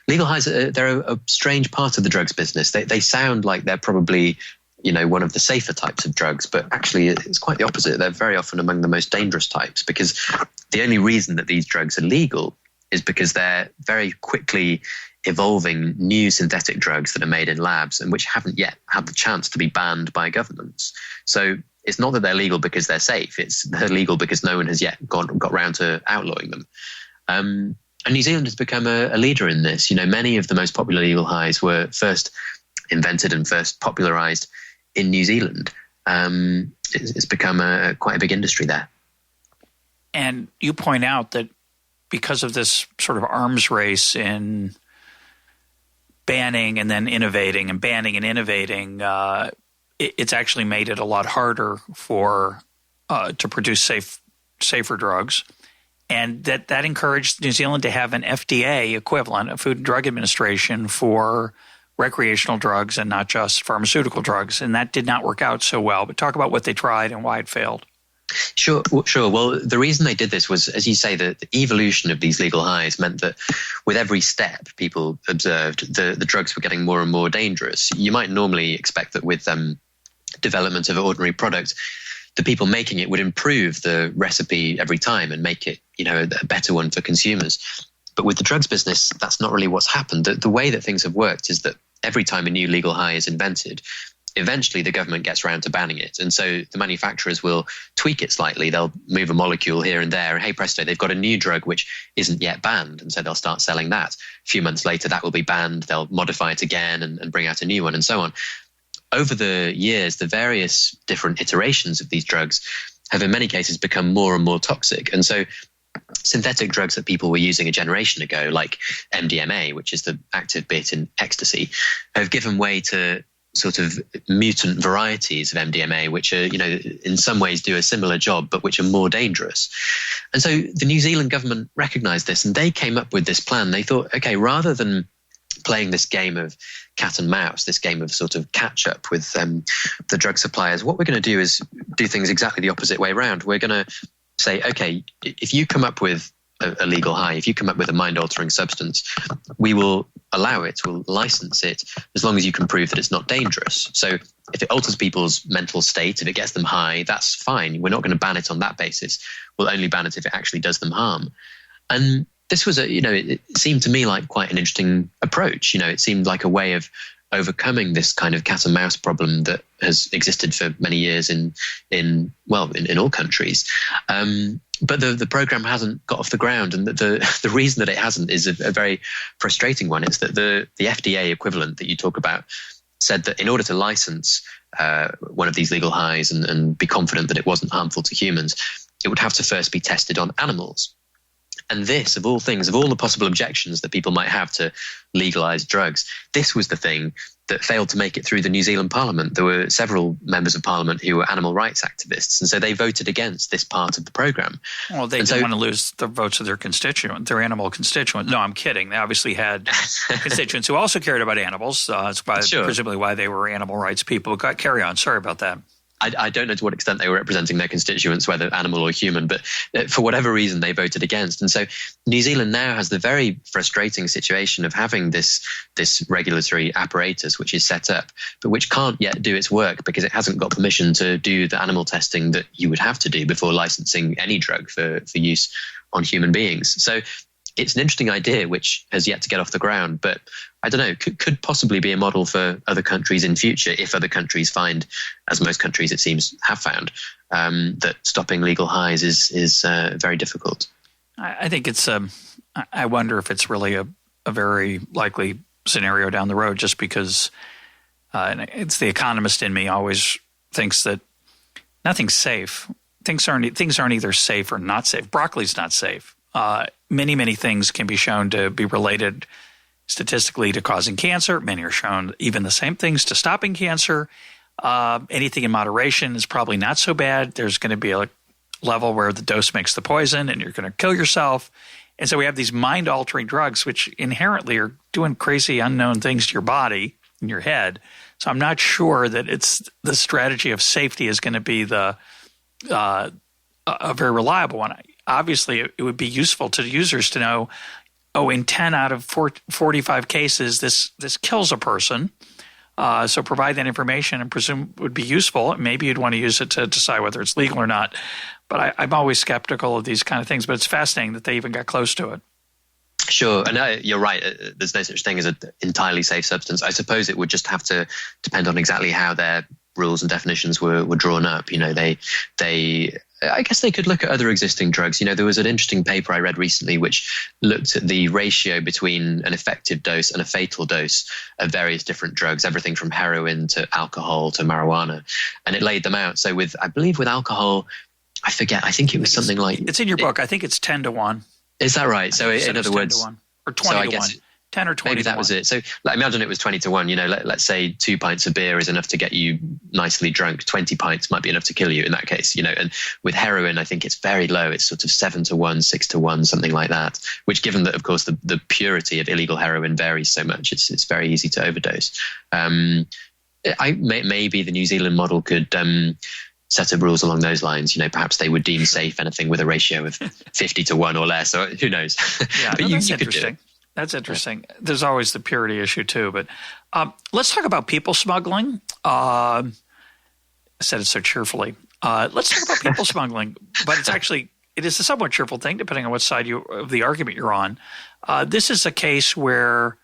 Legal highs, they're a strange part of the drugs business. They sound like they're probably one of the safer types of drugs, but actually it's quite the opposite. They're very often among the most dangerous types because the only reason that these drugs are legal is because they're very quickly evolving new synthetic drugs that are made in labs and which haven't yet had the chance to be banned by governments. So it's not that they're legal because they're safe. They're legal because no one has yet got round to outlawing them. And New Zealand has become a leader in this. Many of the most popular legal highs were first invented and first popularized in New Zealand. It's become quite a big industry there. And you point out that because of this sort of arms race in banning and then innovating and banning and innovating, it's actually made it a lot harder to produce safer drugs. And that encouraged New Zealand to have an FDA equivalent, a Food and Drug Administration, for recreational drugs and not just pharmaceutical drugs. And that did not work out so well. But talk about what they tried and why it failed. Sure. Well, the reason they did this was, as you say, the evolution of these legal highs meant that with every step, people observed the drugs were getting more and more dangerous. You might normally expect that with development of an ordinary product, the people making it would improve the recipe every time and make it, a better one for consumers. But with the drugs business, that's not really what's happened. The way that things have worked is that every time a new legal high is invented, eventually the government gets around to banning it. And so the manufacturers will tweak it slightly. They'll move a molecule here and there. And hey, presto, they've got a new drug which isn't yet banned. And so they'll start selling that. A few months later, that will be banned. They'll modify it again and bring out a new one and so on. Over the years, the various different iterations of these drugs have in many cases become more and more toxic. And so synthetic drugs that people were using a generation ago, like MDMA, which is the active bit in ecstasy, have given way to sort of mutant varieties of MDMA, which are, in some ways do a similar job, but which are more dangerous. And so the New Zealand government recognized this and they came up with this plan. They thought, okay, rather than playing this game of cat and mouse, this game of sort of catch up with the drug suppliers, what we're going to do is do things exactly the opposite way around. We're going to say, okay, if you come up with a legal high, if you come up with a mind-altering substance, we will allow it, we'll license it, as long as you can prove that it's not dangerous. So if it alters people's mental state, if it gets them high, that's fine. We're not going to ban it on that basis. We'll only ban it if it actually does them harm. And this was it seemed to me like quite an interesting approach. It seemed like a way of overcoming this kind of cat and mouse problem that has existed for many years in all countries. And But the program hasn't got off the ground, and the reason that it hasn't is a very frustrating one. It's that the FDA equivalent that you talk about said that in order to license one of these legal highs and be confident that it wasn't harmful to humans, it would have to first be tested on animals. And this, of all things, of all the possible objections that people might have to legalize drugs, this was the thing that failed to make it through the New Zealand Parliament. There were several members of Parliament who were animal rights activists, and so they voted against this part of the program. Well, they didn't want to lose the votes of their constituent, their animal constituent. No, I'm kidding. They obviously had constituents who also cared about animals. That's presumably why they were animal rights people. Carry on. Sorry about that. I don't know to what extent they were representing their constituents, whether animal or human, but for whatever reason they voted against. And so New Zealand now has the very frustrating situation of having this regulatory apparatus which is set up, but which can't yet do its work because it hasn't got permission to do the animal testing that you would have to do before licensing any drug for use on human beings. So it's an interesting idea which has yet to get off the ground, but I don't know, could possibly be a model for other countries in future if other countries find, as most countries it seems have found, that stopping legal highs is very difficult. I think it's I wonder if it's really a very likely scenario down the road, just because it's the economist in me always thinks that nothing's safe. Things aren't either safe or not safe. Broccoli's not safe. Many things can be shown to be related statistically to causing cancer. Many are shown even the same things to stopping cancer. Anything in moderation is probably not so bad. There's going to be a level where the dose makes the poison and you're going to kill yourself. And so we have these mind-altering drugs which inherently are doing crazy unknown things to your body and your head. So I'm not sure that it's the strategy of safety is going to be a very reliable one. Obviously, it would be useful to users to know, in 10 out of 45 cases, this kills a person. So provide that information and presume it would be useful. Maybe you'd want to use it to decide whether it's legal or not. But I'm always skeptical of these kind of things. But it's fascinating that they even got close to it. Sure. And you're right. There's no such thing as an entirely safe substance. I suppose it would just have to depend on exactly how their rules and definitions were drawn up. You know, I guess they could look at other existing drugs. You know, there was an interesting paper I read recently which looked at the ratio between an effective dose and a fatal dose of various different drugs, everything from heroin to alcohol to marijuana. And it laid them out. So I believe with alcohol, I forget, I think it was something like... It's in your book. I think it's 10 to 1. Is that right? So in other words... 10 to 1, or 20 to 1. 10 or 20 maybe that was it. So imagine it was 20 to 1. You know, let's say 2 pints of beer is enough to get you nicely drunk. 20 pints might be enough to kill you in that case. You know, and with heroin, I think it's very low. It's sort of 7 to 1, 6 to 1, something like that. Which, given that, of course, the purity of illegal heroin varies so much, it's very easy to overdose. Maybe the New Zealand model could set up rules along those lines. You know, perhaps they would deem safe anything with a ratio of 50 to 1 or less, or who knows. Yeah, but that's interesting. That's interesting. There's always the purity issue too. But let's talk about people smuggling. I said it so cheerfully. Let's talk about people smuggling. But it is a somewhat cheerful thing depending on what side of the argument you're on. This is a case where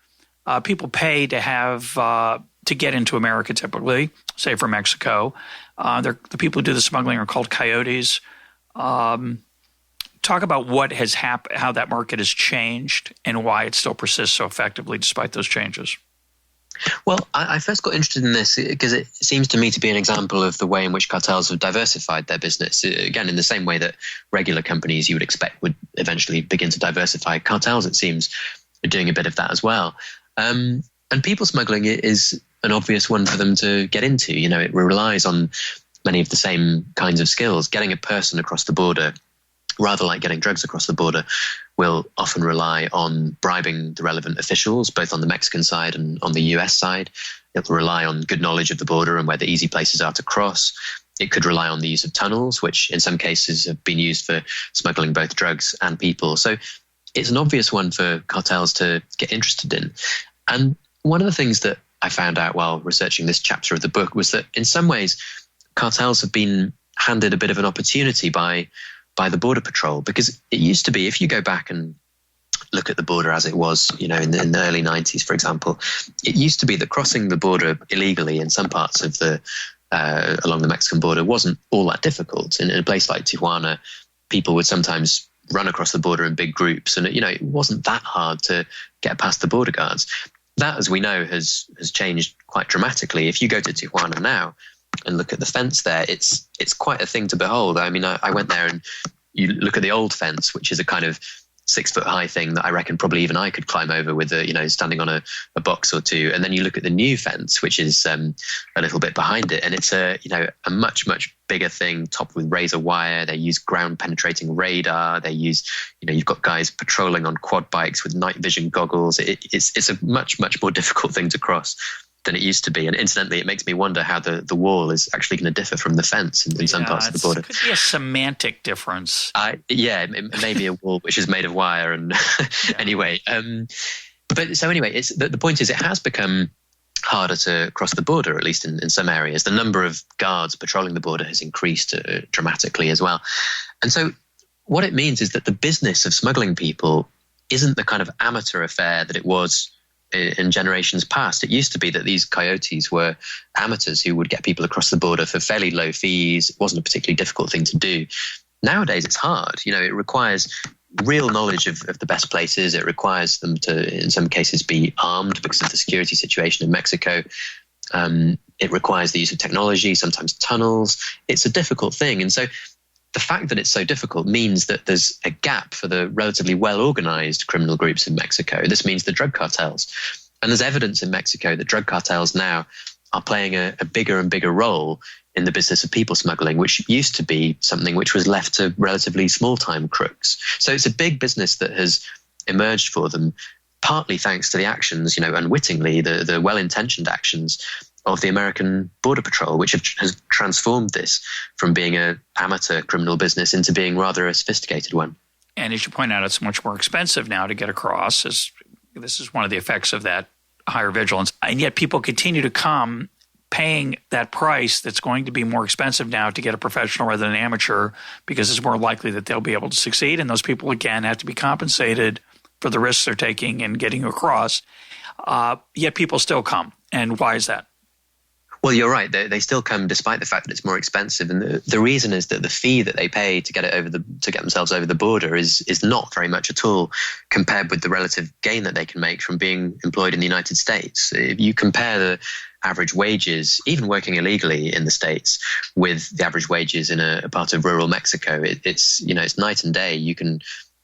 people pay to have to get into America typically, say from Mexico. The people who do the smuggling are called coyotes. Talk about what has happened, how that market has changed, and why it still persists so effectively despite those changes. Well, I first got interested in this because it seems to me to be an example of the way in which cartels have diversified their business. Again, in the same way that regular companies you would expect would eventually begin to diversify, cartels, it seems, are doing a bit of that as well. And people smuggling is an obvious one for them to get into. You know, it relies on many of the same kinds of skills. Getting a person across the border, rather like getting drugs across the border, will often rely on bribing the relevant officials, both on the Mexican side and on the US side. It will rely on good knowledge of the border and where the easy places are to cross. It could rely on the use of tunnels, which in some cases have been used for smuggling both drugs and people. So it's an obvious one for cartels to get interested in. And one of the things that I found out while researching this chapter of the book was that in some ways cartels have been handed a bit of an opportunity by the Border Patrol, because it used to be, if you go back and look at the border as it was, you know, in the early 90s, for example, it used to be that crossing the border illegally in some parts of along the Mexican border wasn't all that difficult. In a place like Tijuana, people would sometimes run across the border in big groups. And, it wasn't that hard to get past the border guards. That, as we know, has changed quite dramatically. If you go to Tijuana now and look at the fence there, it's quite a thing to behold. I mean, I went there, and you look at the old fence, which is a kind of 6-foot high thing that I reckon probably even I could climb over with standing on a box or two. And then you look at the new fence, which is a little bit behind it. And it's a much, much bigger thing, topped with razor wire. They use ground penetrating radar. They use, you've got guys patrolling on quad bikes with night vision goggles. It's a much, much more difficult thing to cross than it used to be. And incidentally, it makes me wonder how the wall is actually going to differ from the fence in some parts of the border. It could be a semantic difference. It may be a wall which is made of wire. And anyway, the point is, it has become harder to cross the border, at least in some areas. The number of guards patrolling the border has increased dramatically as well. And so what it means is that the business of smuggling people isn't the kind of amateur affair that it was in generations past. It used to be that these coyotes were amateurs who would get people across the border for fairly low fees. It wasn't a particularly difficult thing to do. Nowadays, it's hard. It requires real knowledge of the best places. It requires them to, in some cases, be armed because of the security situation in Mexico. It requires the use of technology, sometimes tunnels. It's a difficult thing. And so the fact that it's so difficult means that there's a gap for the relatively well-organized criminal groups in Mexico. This means the drug cartels. And there's evidence in Mexico that drug cartels now are playing a bigger and bigger role in the business of people smuggling, which used to be something which was left to relatively small-time crooks. So it's a big business that has emerged for them, partly thanks to the actions, unwittingly, the well-intentioned actions of the American Border Patrol, which has transformed this from being an amateur criminal business into being rather a sophisticated one. And as you point out, it's much more expensive now to get across. This is one of the effects of that higher vigilance. And yet people continue to come paying that price that's going to be more expensive now to get a professional rather than an amateur, because it's more likely that they'll be able to succeed. And those people, again, have to be compensated for the risks they're taking in getting across. Yet people still come. And why is that? Well, you're right. They still come despite the fact that it's more expensive. And the reason is that the fee that they pay to get themselves over the border is not very much at all compared with the relative gain that they can make from being employed in the United States. If you compare the average wages, even working illegally in the States, with the average wages in a part of rural Mexico, it's night and day. You can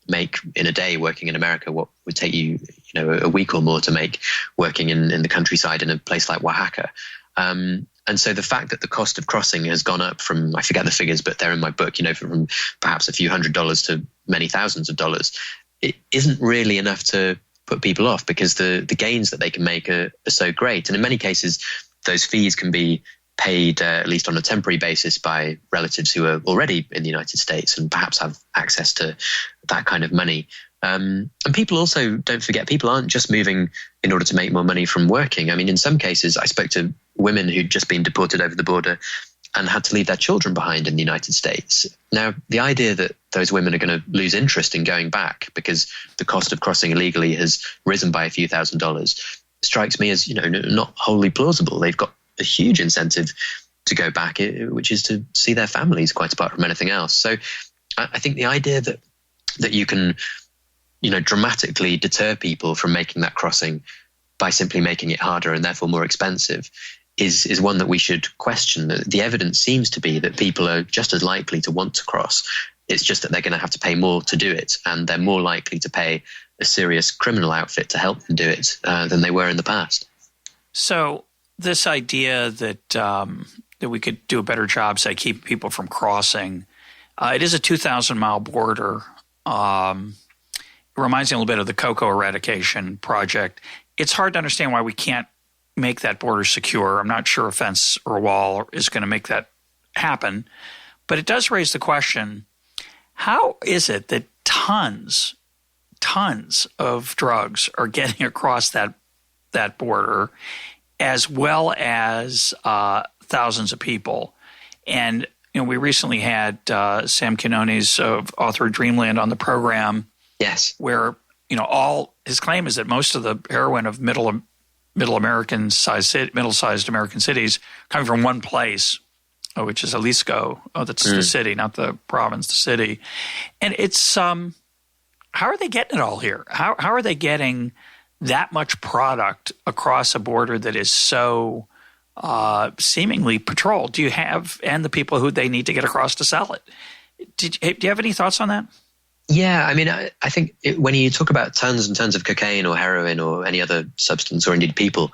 make in a day working in America what would take you, a week or more to make working in the countryside in a place like Oaxaca. And so the fact that the cost of crossing has gone up from, I forget the figures, but they're in my book, from perhaps a few $100s to many thousands of dollars, it isn't really enough to put people off, because the gains that they can make are so great. And in many cases, those fees can be paid, at least on a temporary basis, by relatives who are already in the United States and perhaps have access to that kind of money. And people also, don't forget, people aren't just moving in order to make more money from working. I mean, in some cases, I spoke to women who'd just been deported over the border and had to leave their children behind in the United States. Now, the idea that those women are going to lose interest in going back because the cost of crossing illegally has risen by a few $1,000s strikes me as, not wholly plausible. They've got a huge incentive to go back, which is to see their families, quite apart from anything else. So I think the idea that you can, dramatically deter people from making that crossing by simply making it harder and therefore more expensive is one that we should question. The evidence seems to be that people are just as likely to want to cross. It's just that they're going to have to pay more to do it, and they're more likely to pay a serious criminal outfit to help them do it than they were in the past. So this idea that that we could do a better job, say, keep people from crossing, it is a 2,000-mile border. It reminds me a little bit of the cocoa eradication project. It's hard to understand why we can't make that border secure. I'm not sure a fence or a wall is going to make that happen. But it does raise the question, how is it that tons of drugs are getting across that border, as well as thousands of people? And we recently had Sam Quinones, author of Dreamland, on the program. Yes. Where all his claim is that most of the heroin of middle-sized American cities coming from one place, which is Jalisco. Oh, that's the city, not the province, the city. And it's how are they getting it all here? How are they getting that much product across a border that is so seemingly patrolled? Do you have and the people who they need to get across to sell it? Do you have any thoughts on that? Yeah, I mean, I think when you talk about tons and tons of cocaine or heroin or any other substance, or indeed people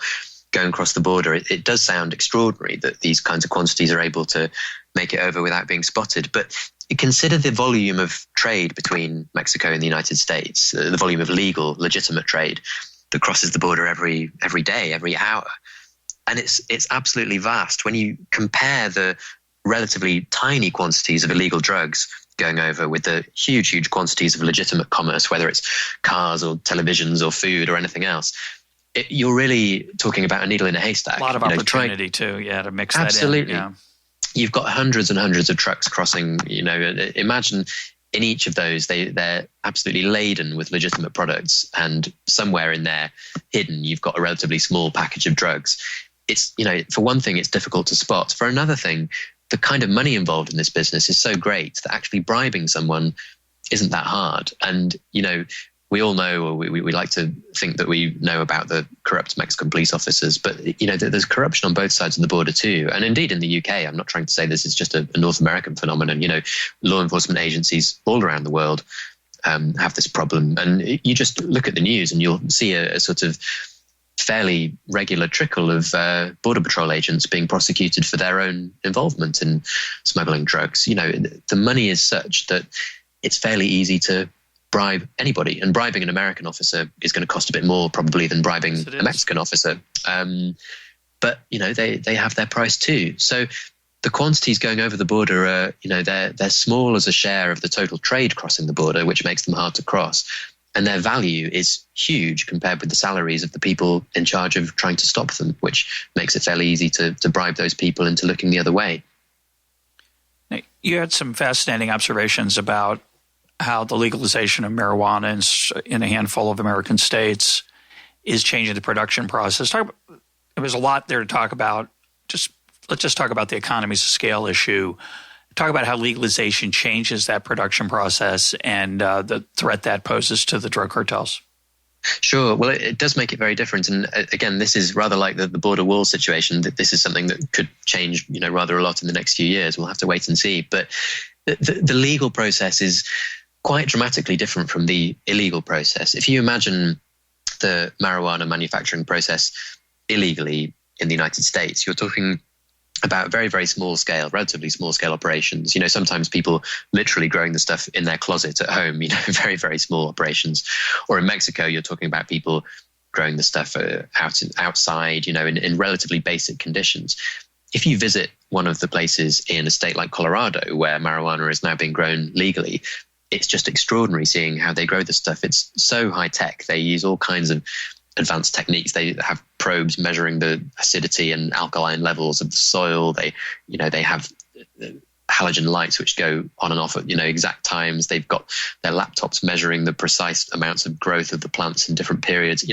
going across the border, it does sound extraordinary that these kinds of quantities are able to make it over without being spotted. But consider the volume of trade between Mexico and the United States, the volume of legal, legitimate trade that crosses the border every day, every hour. And it's absolutely vast. When you compare the relatively tiny quantities of illegal drugs going over with the huge, huge quantities of legitimate commerce, whether it's cars or televisions or food or anything else, you're really talking about a needle in a haystack. A lot of opportunity too, to mix that in. Absolutely. You've got hundreds and hundreds of trucks crossing, imagine in each of those, they're absolutely laden with legitimate products, and somewhere in there hidden, you've got a relatively small package of drugs. It's, for one thing, it's difficult to spot. For another thing, the kind of money involved in this business is so great that actually bribing someone isn't that hard. And, we all know, or we like to think that we know about the corrupt Mexican police officers, but, there's corruption on both sides of the border too. And indeed in the UK, I'm not trying to say this is just a North American phenomenon. Law enforcement agencies all around the world have this problem. And you just look at the news and you'll see a sort of fairly regular trickle of Border Patrol agents being prosecuted for their own involvement in smuggling drugs. The money is such that it's fairly easy to bribe anybody, and bribing an American officer is going to cost a bit more probably than bribing a Mexican officer. But they have their price too. So the quantities going over the border are, they're small as a share of the total trade crossing the border, which makes them hard to cross. And their value is huge compared with the salaries of the people in charge of trying to stop them, which makes it fairly easy to bribe those people into looking the other way. You had some fascinating observations about how the legalization of marijuana in a handful of American states is changing the production process. There's a lot there to talk about. Let's just talk about the economies of scale issue. Talk about how legalization changes that production process and the threat that poses to the drug cartels. Sure. Well, it does make it very different. And again, this is rather like the border wall situation, that this is something that could change, rather a lot in the next few years. We'll have to wait and see. But the legal process is quite dramatically different from the illegal process. If you imagine the marijuana manufacturing process illegally in the United States, you're talking about very, very small scale, relatively small scale operations. Sometimes people literally growing the stuff in their closet at home, very, very small operations. Or in Mexico, you're talking about people growing the stuff outside, in relatively basic conditions. If you visit one of the places in a state like Colorado where marijuana is now being grown legally, it's just extraordinary seeing how they grow the stuff. It's so high tech. They use all kinds of advanced techniques. They have probes measuring the acidity and alkaline levels of the soil. They have halogen lights which go on and off at exact times. They've got their laptops measuring the precise amounts of growth of the plants in different periods.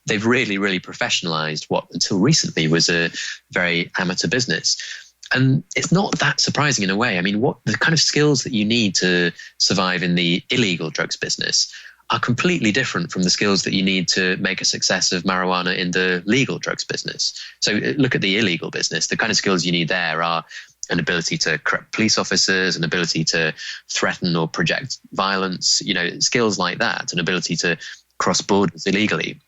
They've really, really professionalized what until recently was a very amateur business. And it's not that surprising in a way. I mean, what the kind of skills that you need to survive in the illegal drugs business are completely different from the skills that you need to make a success of marijuana in the legal drugs business. So look at the illegal business. The kind of skills you need there are an ability to corrupt police officers, an ability to threaten or project violence, skills like that, an ability to cross borders illegally.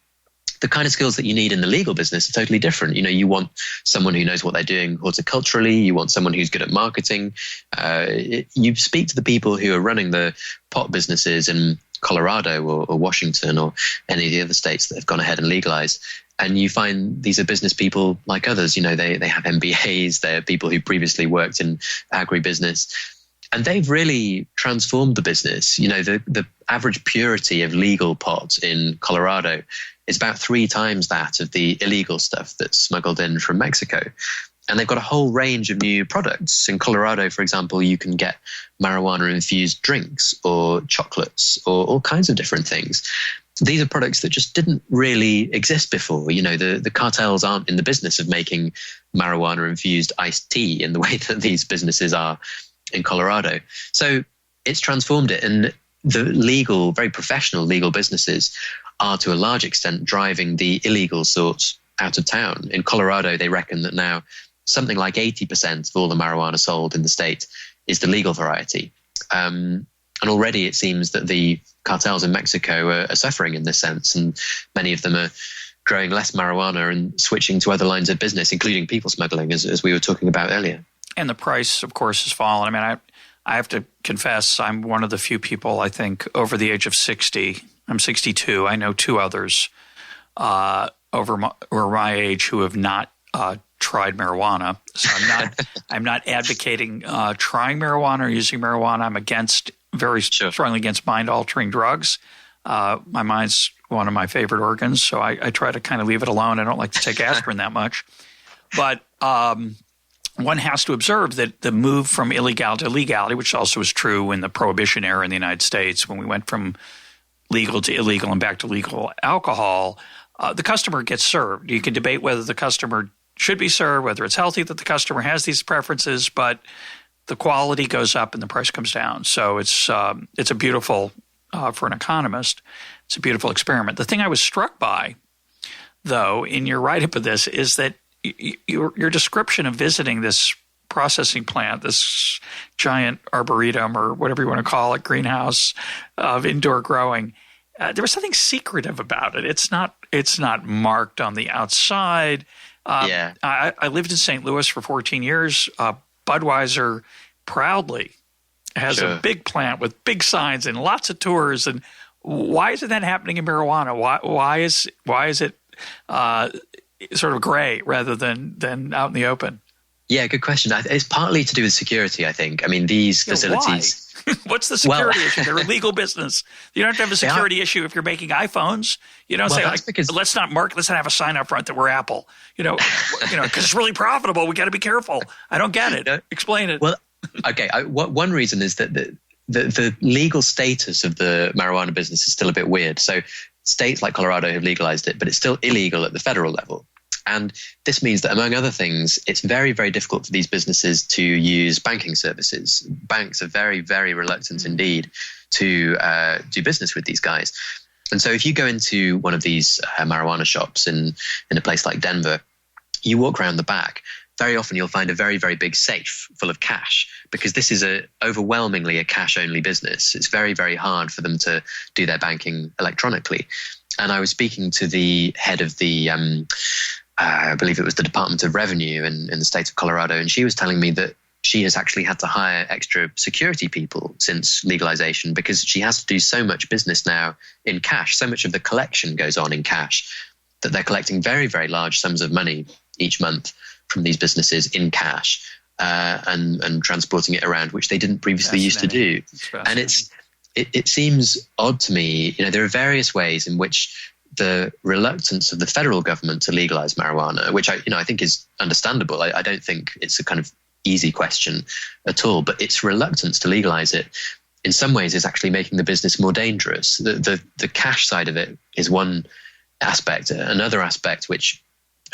The kind of skills that you need in the legal business are totally different. You want someone who knows what they're doing horticulturally. You want someone who's good at marketing. You speak to the people who are running the pot businesses in Colorado or Washington or any of the other states that have gone ahead and legalized, and you find these are business people like others. They have MBAs. They're people who previously worked in agribusiness. And they've really transformed the business. The average purity of legal pot in Colorado is about 3 times that of the illegal stuff that's smuggled in from Mexico. And they've got a whole range of new products. In Colorado, for example, you can get marijuana-infused drinks or chocolates or all kinds of different things. These are products that just didn't really exist before. The cartels aren't in the business of making marijuana-infused iced tea in the way that these businesses are in Colorado. So it's transformed it. And the legal, very professional legal businesses are to a large extent driving the illegal sorts out of town. In Colorado, they reckon that now something like 80% of all the marijuana sold in the state is the legal variety. And already it seems that the cartels in Mexico are suffering in this sense, and many of them are growing less marijuana and switching to other lines of business, including people smuggling, as we were talking about earlier. And the price, of course, has fallen. I mean, I have to confess, I'm one of the few people, I think, over the age of 60. I'm 62. I know two others over my age who have not tried marijuana. So I'm not advocating trying marijuana or using marijuana. I'm very strongly against mind-altering drugs. My mind's one of my favorite organs, so I try to kind of leave it alone. I don't like to take aspirin that much. But one has to observe that the move from illegality to legality, which also is true in the Prohibition era in the United States, when we went from legal to illegal and back to legal alcohol, the customer gets served. You can debate whether the customer should be served, whether it's healthy that the customer has these preferences, but the quality goes up and the price comes down. So it's a beautiful, for an economist, it's a beautiful experiment. The thing I was struck by, though, in your write-up of this is that your description of visiting this processing plant, this giant arboretum or whatever you want to call it, greenhouse of indoor growing, there was something secretive about it. It's not marked on the outside. I lived in St. Louis for 14 years. Budweiser proudly has a big plant with big signs and lots of tours. And why isn't that happening in marijuana? Why is it sort of gray rather than out in the open? Yeah, good question. It's partly to do with security, I think. I mean, these facilities. Why? What's the security issue? They're a legal business. You don't have to have a security issue if you're making iPhones. You don't say, let's not have a sign up front that we're Apple. Because it's really profitable. We got to be careful. I don't get it. Explain it. Well, okay. One reason is that the legal status of the marijuana business is still a bit weird. So states like Colorado have legalized it, but it's still illegal at the federal level. And this means that, among other things, it's very, very difficult for these businesses to use banking services. Banks are very, very reluctant indeed to do business with these guys. And so if you go into one of these marijuana shops in a place like Denver, you walk around the back, very often you'll find a very, very big safe full of cash, because this is overwhelmingly a cash-only business. It's very, very hard for them to do their banking electronically. And I was speaking to the head of the I believe it was the Department of Revenue in the state of Colorado, and she was telling me that she has actually had to hire extra security people since legalization, because she has to do so much business now in cash. So much of the collection goes on in cash that they're collecting very, very large sums of money each month from these businesses in cash and transporting it around, which they didn't previously used to do. And it seems odd to me. There are various ways in which the reluctance of the federal government to legalize marijuana, which I think is understandable. I don't think it's a kind of easy question at all, but its reluctance to legalize it in some ways is actually making the business more dangerous. The cash side of it is one aspect. Another aspect, which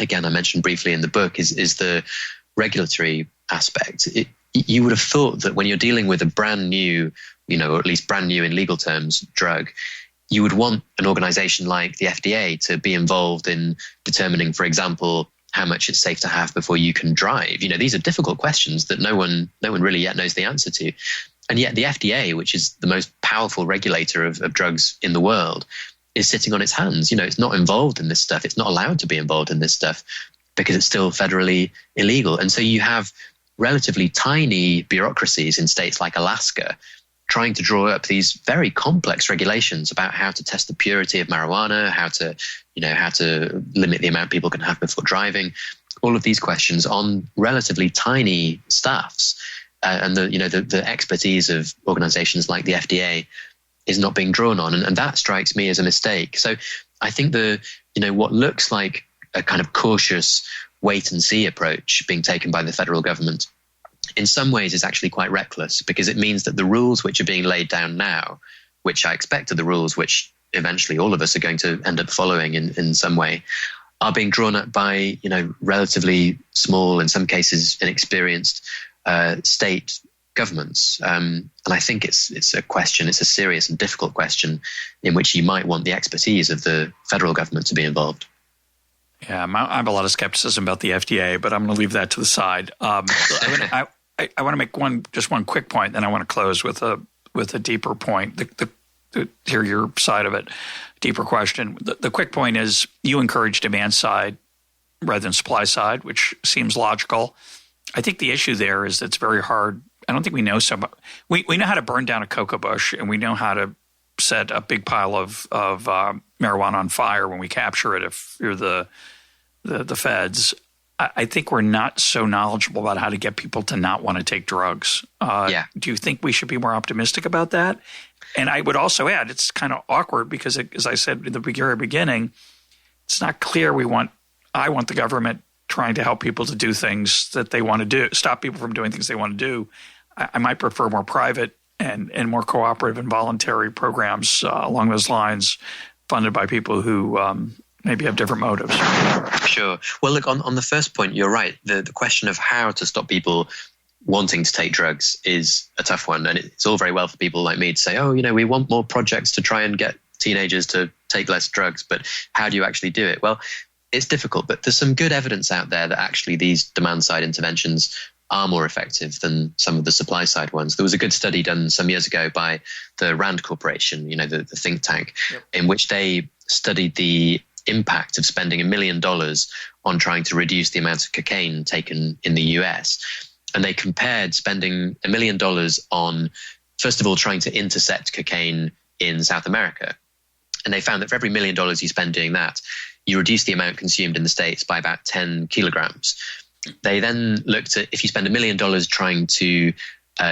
again I mentioned briefly in the book, is the regulatory aspect. You would have thought that when you're dealing with a brand new, or at least brand new in legal terms, drug, you would want an organization like the FDA to be involved in determining, for example, how much it's safe to have before you can drive. These are difficult questions that no one really yet knows the answer to. And yet the FDA, which is the most powerful regulator of drugs in the world, is sitting on its hands. It's not involved in this stuff. It's not allowed to be involved in this stuff because it's still federally illegal. And so you have relatively tiny bureaucracies in states like Alaska trying to draw up these very complex regulations about how to test the purity of marijuana, how to limit the amount people can have before driving, all of these questions on relatively tiny staffs. And the expertise of organizations like the FDA is not being drawn on. And that strikes me as a mistake. So I think what looks like a kind of cautious wait-and-see approach being taken by the federal government in some ways is actually quite reckless, because it means that the rules which are being laid down now, which I expect are the rules which eventually all of us are going to end up following in some way, are being drawn up by, relatively small, in some cases inexperienced state governments. And I think it's a serious and difficult question in which you might want the expertise of the federal government to be involved. Yeah, I have a lot of skepticism about the FDA, but I'm going to leave that to the side. I want to make one quick point, then I want to close with a deeper point. Hear your side of it, deeper question. The quick point is you encourage demand side rather than supply side, which seems logical. I think the issue there is it's very hard. I don't think we know we know how to burn down a cocoa bush, and we know how to set a big pile of marijuana on fire when we capture it if you're the feds. I think we're not so knowledgeable about how to get people to not want to take drugs. Do you think we should be more optimistic about that? And I would also add, it's kind of awkward because, as I said in the very beginning, it's not clear I want the government trying to help people to do things that they want to do, stop people from doing things they want to do. I might prefer more private and more cooperative and voluntary programs along those lines, funded by people who maybe have different motives. Sure. Well, look, on the first point, you're right. The question of how to stop people wanting to take drugs is a tough one. And it's all very well for people like me to say, we want more projects to try and get teenagers to take less drugs. But how do you actually do it? Well, it's difficult, but there's some good evidence out there that actually these demand-side interventions are more effective than some of the supply-side ones. There was a good study done some years ago by the Rand Corporation, the think tank, in which they studied the impact of spending $1 million on trying to reduce the amount of cocaine taken in the US. And they compared spending $1 million on, first of all, trying to intercept cocaine in South America. And they found that for every $1 million you spend doing that, you reduce the amount consumed in the States by about 10 kilograms. They then looked at if you spend $1 million trying to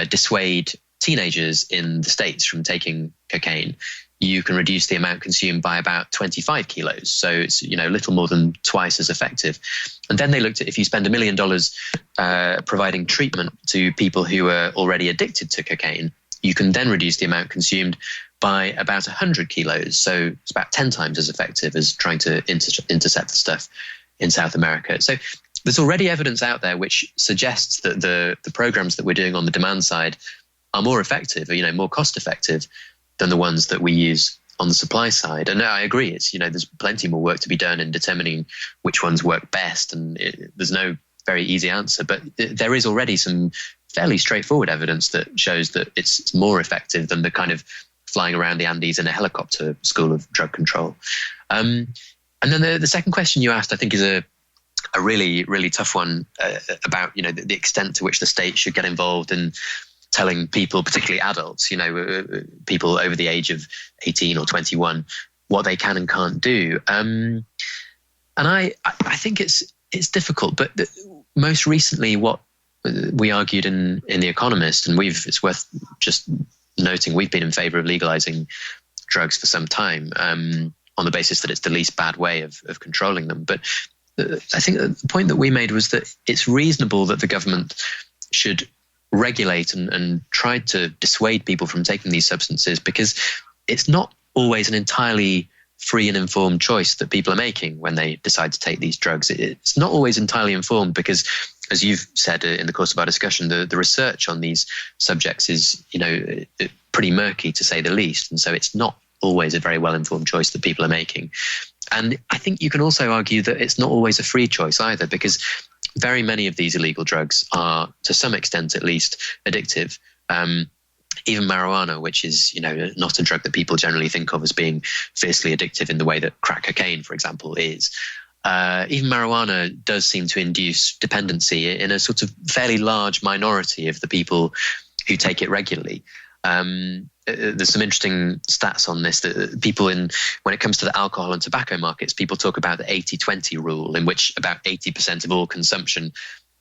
dissuade teenagers in the States from taking cocaine, you can reduce the amount consumed by about 25 kilos. So it's, a little more than twice as effective. And then they looked at if you spend $1 million providing treatment to people who are already addicted to cocaine, you can then reduce the amount consumed by about 100 kilos. So it's about 10 times as effective as trying to intercept the stuff in South America. So there's already evidence out there which suggests that the programs that we're doing on the demand side are more effective, or, more cost effective than the ones that we use on the supply side. And I agree, it's, there's plenty more work to be done in determining which ones work best. And there's no very easy answer, but there is already some fairly straightforward evidence that shows that it's more effective than the kind of flying around the Andes in a helicopter school of drug control. And then the second question you asked, I think, is a really, really tough one about, the extent to which the state should get involved in telling people, particularly adults, people over the age of 18 or 21, what they can and can't do. And I think it's difficult, but most recently what we argued in The Economist, and it's worth just noting, we've been in favor of legalizing drugs for some time on the basis that it's the least bad way of controlling them. But I think the point that we made was that it's reasonable that the government should regulate and try to dissuade people from taking these substances, because it's not always an entirely free and informed choice that people are making when they decide to take these drugs. It's not always entirely informed because, as you've said in the course of our discussion, the research on these subjects is, pretty murky to say the least. And so it's not always a very well-informed choice that people are making. And I think you can also argue that it's not always a free choice either, because very many of these illegal drugs are, to some extent at least, addictive. Even marijuana, which is, not a drug that people generally think of as being fiercely addictive in the way that crack cocaine, for example, is. Even marijuana does seem to induce dependency in a sort of fairly large minority of the people who take it regularly. There's some interesting stats on this that when it comes to the alcohol and tobacco markets, people talk about the 80-20 rule, in which about 80% of all consumption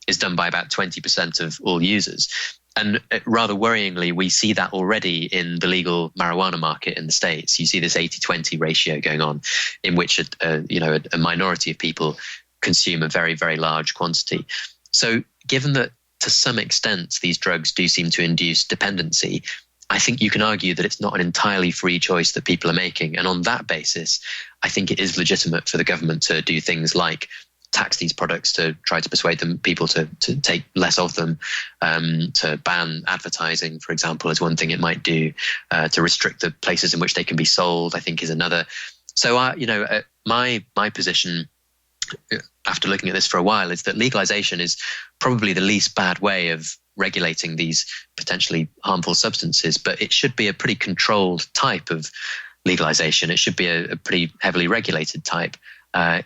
is done by about 20% of all users. And rather worryingly, we see that already in the legal marijuana market in the States. You see this 80-20 ratio going on, in which a minority of people consume a very, very large quantity. So given that to some extent these drugs do seem to induce dependency, I think you can argue that it's not an entirely free choice that people are making. And on that basis, I think it is legitimate for the government to do things like tax these products to try to persuade people to take less of them, to ban advertising, for example, is one thing it might do, to restrict the places in which they can be sold, I think is another. So, my position, after looking at this for a while, is that legalization is probably the least bad way of regulating these potentially harmful substances, but it should be a pretty controlled type of legalization. It should be a pretty heavily regulated type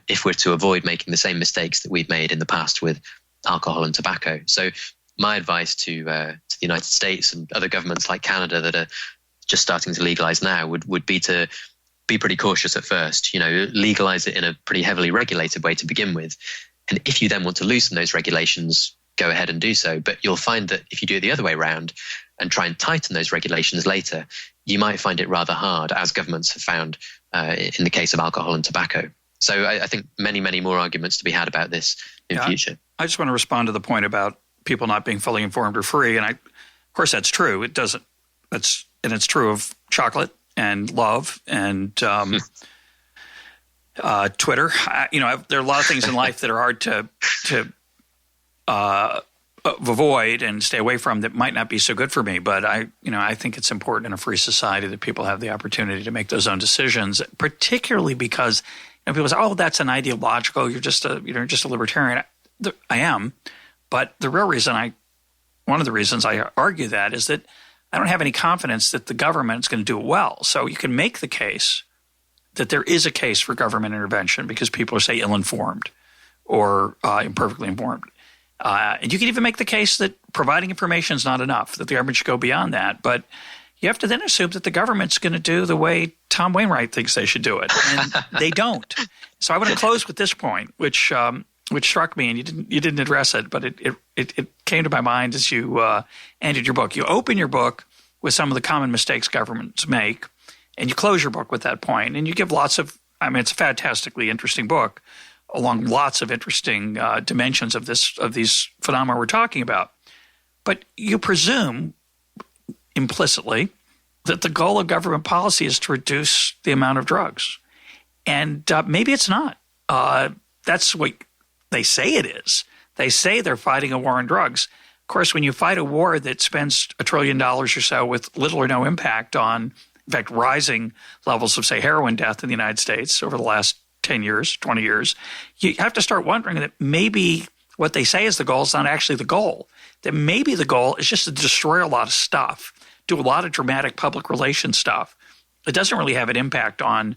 if we're to avoid making the same mistakes that we've made in the past with alcohol and tobacco. So my advice to the United States and other governments like Canada that are just starting to legalize now would be to be pretty cautious at first, legalize it in a pretty heavily regulated way to begin with. And if you then want to loosen those regulations, go ahead and do so. But you'll find that if you do it the other way around and try and tighten those regulations later, you might find it rather hard, as governments have found in the case of alcohol and tobacco. So I think many, many more arguments to be had about this in future. I just want to respond to the point about people not being fully informed or free. And of course, that's true. It doesn't. It's true of chocolate and love and Twitter. There are a lot of things in life that are hard to avoid and stay away from that might not be so good for me. But I think it's important in a free society that people have the opportunity to make those own decisions, particularly because people say, "Oh, that's an ideological. You're just a libertarian." I am, but the real reason one of the reasons I argue that is that I don't have any confidence that the government is going to do it well. So you can make the case that there is a case for government intervention because people are, say, ill-informed or imperfectly informed. And you can even make the case that providing information is not enough, that the government should go beyond that. But you have to then assume that the government's going to do the way Tom Wainwright thinks they should do it. And they don't. So I want to close with this point, which struck me, and you didn't address it, but it came to my mind as you ended your book. You open your book with some of the common mistakes governments make, and you close your book with that point. And you give lots of – it's a fantastically interesting book along lots of interesting dimensions of these phenomena we're talking about. But you presume implicitly that the goal of government policy is to reduce the amount of drugs. And maybe it's not. That's what they say it is. They say they're fighting a war on drugs. Of course, when you fight a war that spends $1 trillion or so with little or no impact on, in fact, rising levels of, say, heroin death in the United States over the last 10 years, 20 years, you have to start wondering that maybe what they say is the goal is not actually the goal. That maybe the goal is just to destroy a lot of stuff, do a lot of dramatic public relations stuff. It doesn't really have an impact on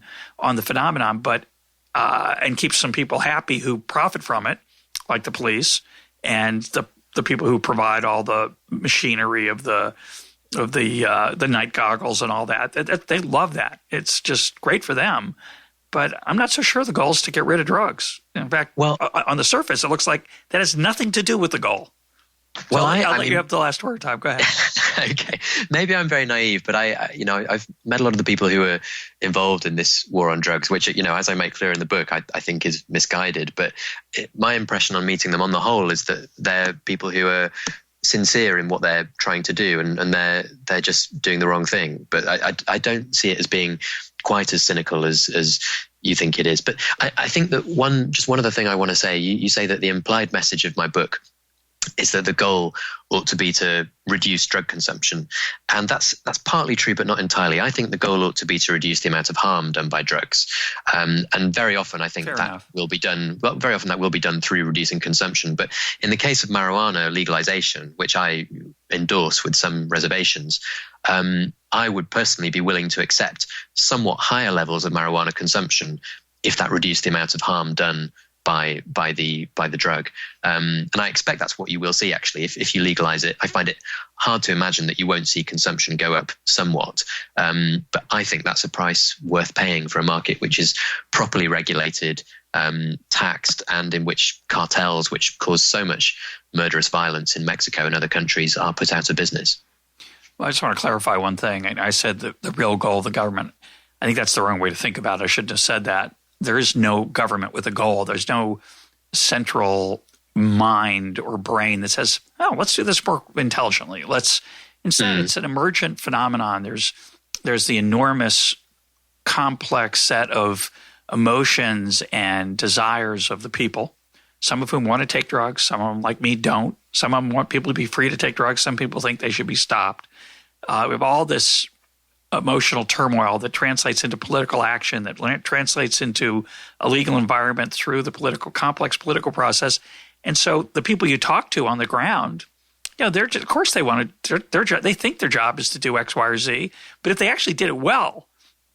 the phenomenon, but and keep some people happy who profit from it, like the police and the people who provide all the machinery of the night goggles and all that. They love that. It's just great for them. But I'm not so sure the goal is to get rid of drugs. In fact, on the surface, it looks like that has nothing to do with the goal. Well, I'll let you have the last word, Tom. Go ahead. Okay. Maybe I'm very naive, but I've met a lot of the people who are involved in this war on drugs, which, as I make clear in the book, I think is misguided. But my impression on meeting them on the whole is that they're people who are sincere in what they're trying to do, and they're just doing the wrong thing. But I don't see it as being quite as cynical as you think it is. But I think that one other thing I want to say, you say that the implied message of my book is that the goal ought to be to reduce drug consumption. And that's partly true, but not entirely. I think the goal ought to be to reduce the amount of harm done by drugs. And very often I think will be done, very often that will be done through reducing consumption. But in the case of marijuana legalization, which I endorse with some reservations, I would personally be willing to accept somewhat higher levels of marijuana consumption if that reduced the amount of harm done by the drug. And I expect that's what you will see, actually. If you legalize it, I find it hard to imagine that you won't see consumption go up somewhat. But I think that's a price worth paying for a market which is properly regulated, taxed, and in which cartels, which cause so much murderous violence in Mexico and other countries, are put out of business. Well, I just want to clarify one thing. I said that the real goal of the government, I think that's the wrong way to think about it. I shouldn't have said that. There is no government with a goal. There's no central mind or brain that says, oh, let's do this more intelligently. Instead, it's an emergent phenomenon. There's the enormous complex set of emotions and desires of the people, some of whom want to take drugs, some of them, like me, don't. Some of them want people to be free to take drugs. Some people think they should be stopped. We have all this emotional turmoil that translates into political action, that translates into a legal environment through the complex political process. And so the people you talk to on the ground, of course they want to, they think their job is to do X, Y, or Z. But if they actually did it well,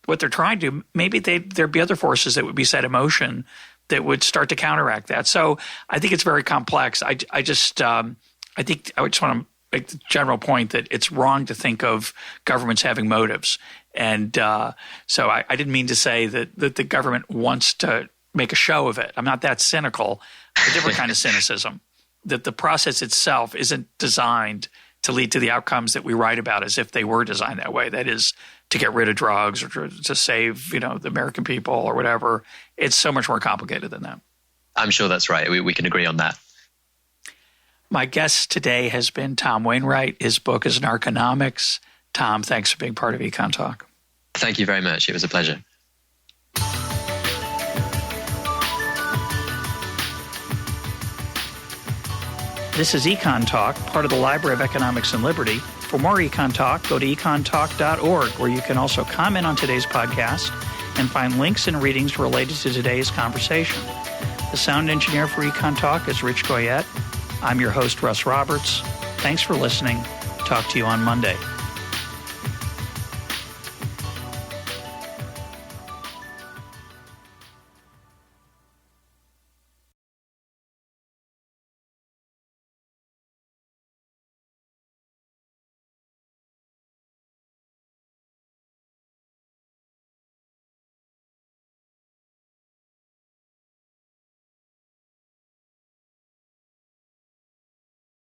what they're trying to do, maybe there'd be other forces that would be set in motion that would start to counteract that. So I think it's very complex. I just want to make the general point that it's wrong to think of governments having motives. And so I didn't mean to say that the government wants to make a show of it. I'm not that cynical. A different kind of cynicism, that the process itself isn't designed to lead to the outcomes that we write about as if they were designed that way. That is, to get rid of drugs or to save, the American people or whatever. It's so much more complicated than that. I'm sure that's right. We can agree on that. My guest today has been Tom Wainwright. His book is Narconomics. Tom, thanks for being part of EconTalk. Thank you very much. It was a pleasure. This is EconTalk, part of the Library of Economics and Liberty. For more EconTalk, go to econtalk.org, where you can also comment on today's podcast and find links and readings related to today's conversation. The sound engineer for EconTalk is Rich Goyette. I'm your host, Russ Roberts. Thanks for listening. Talk to you on Monday.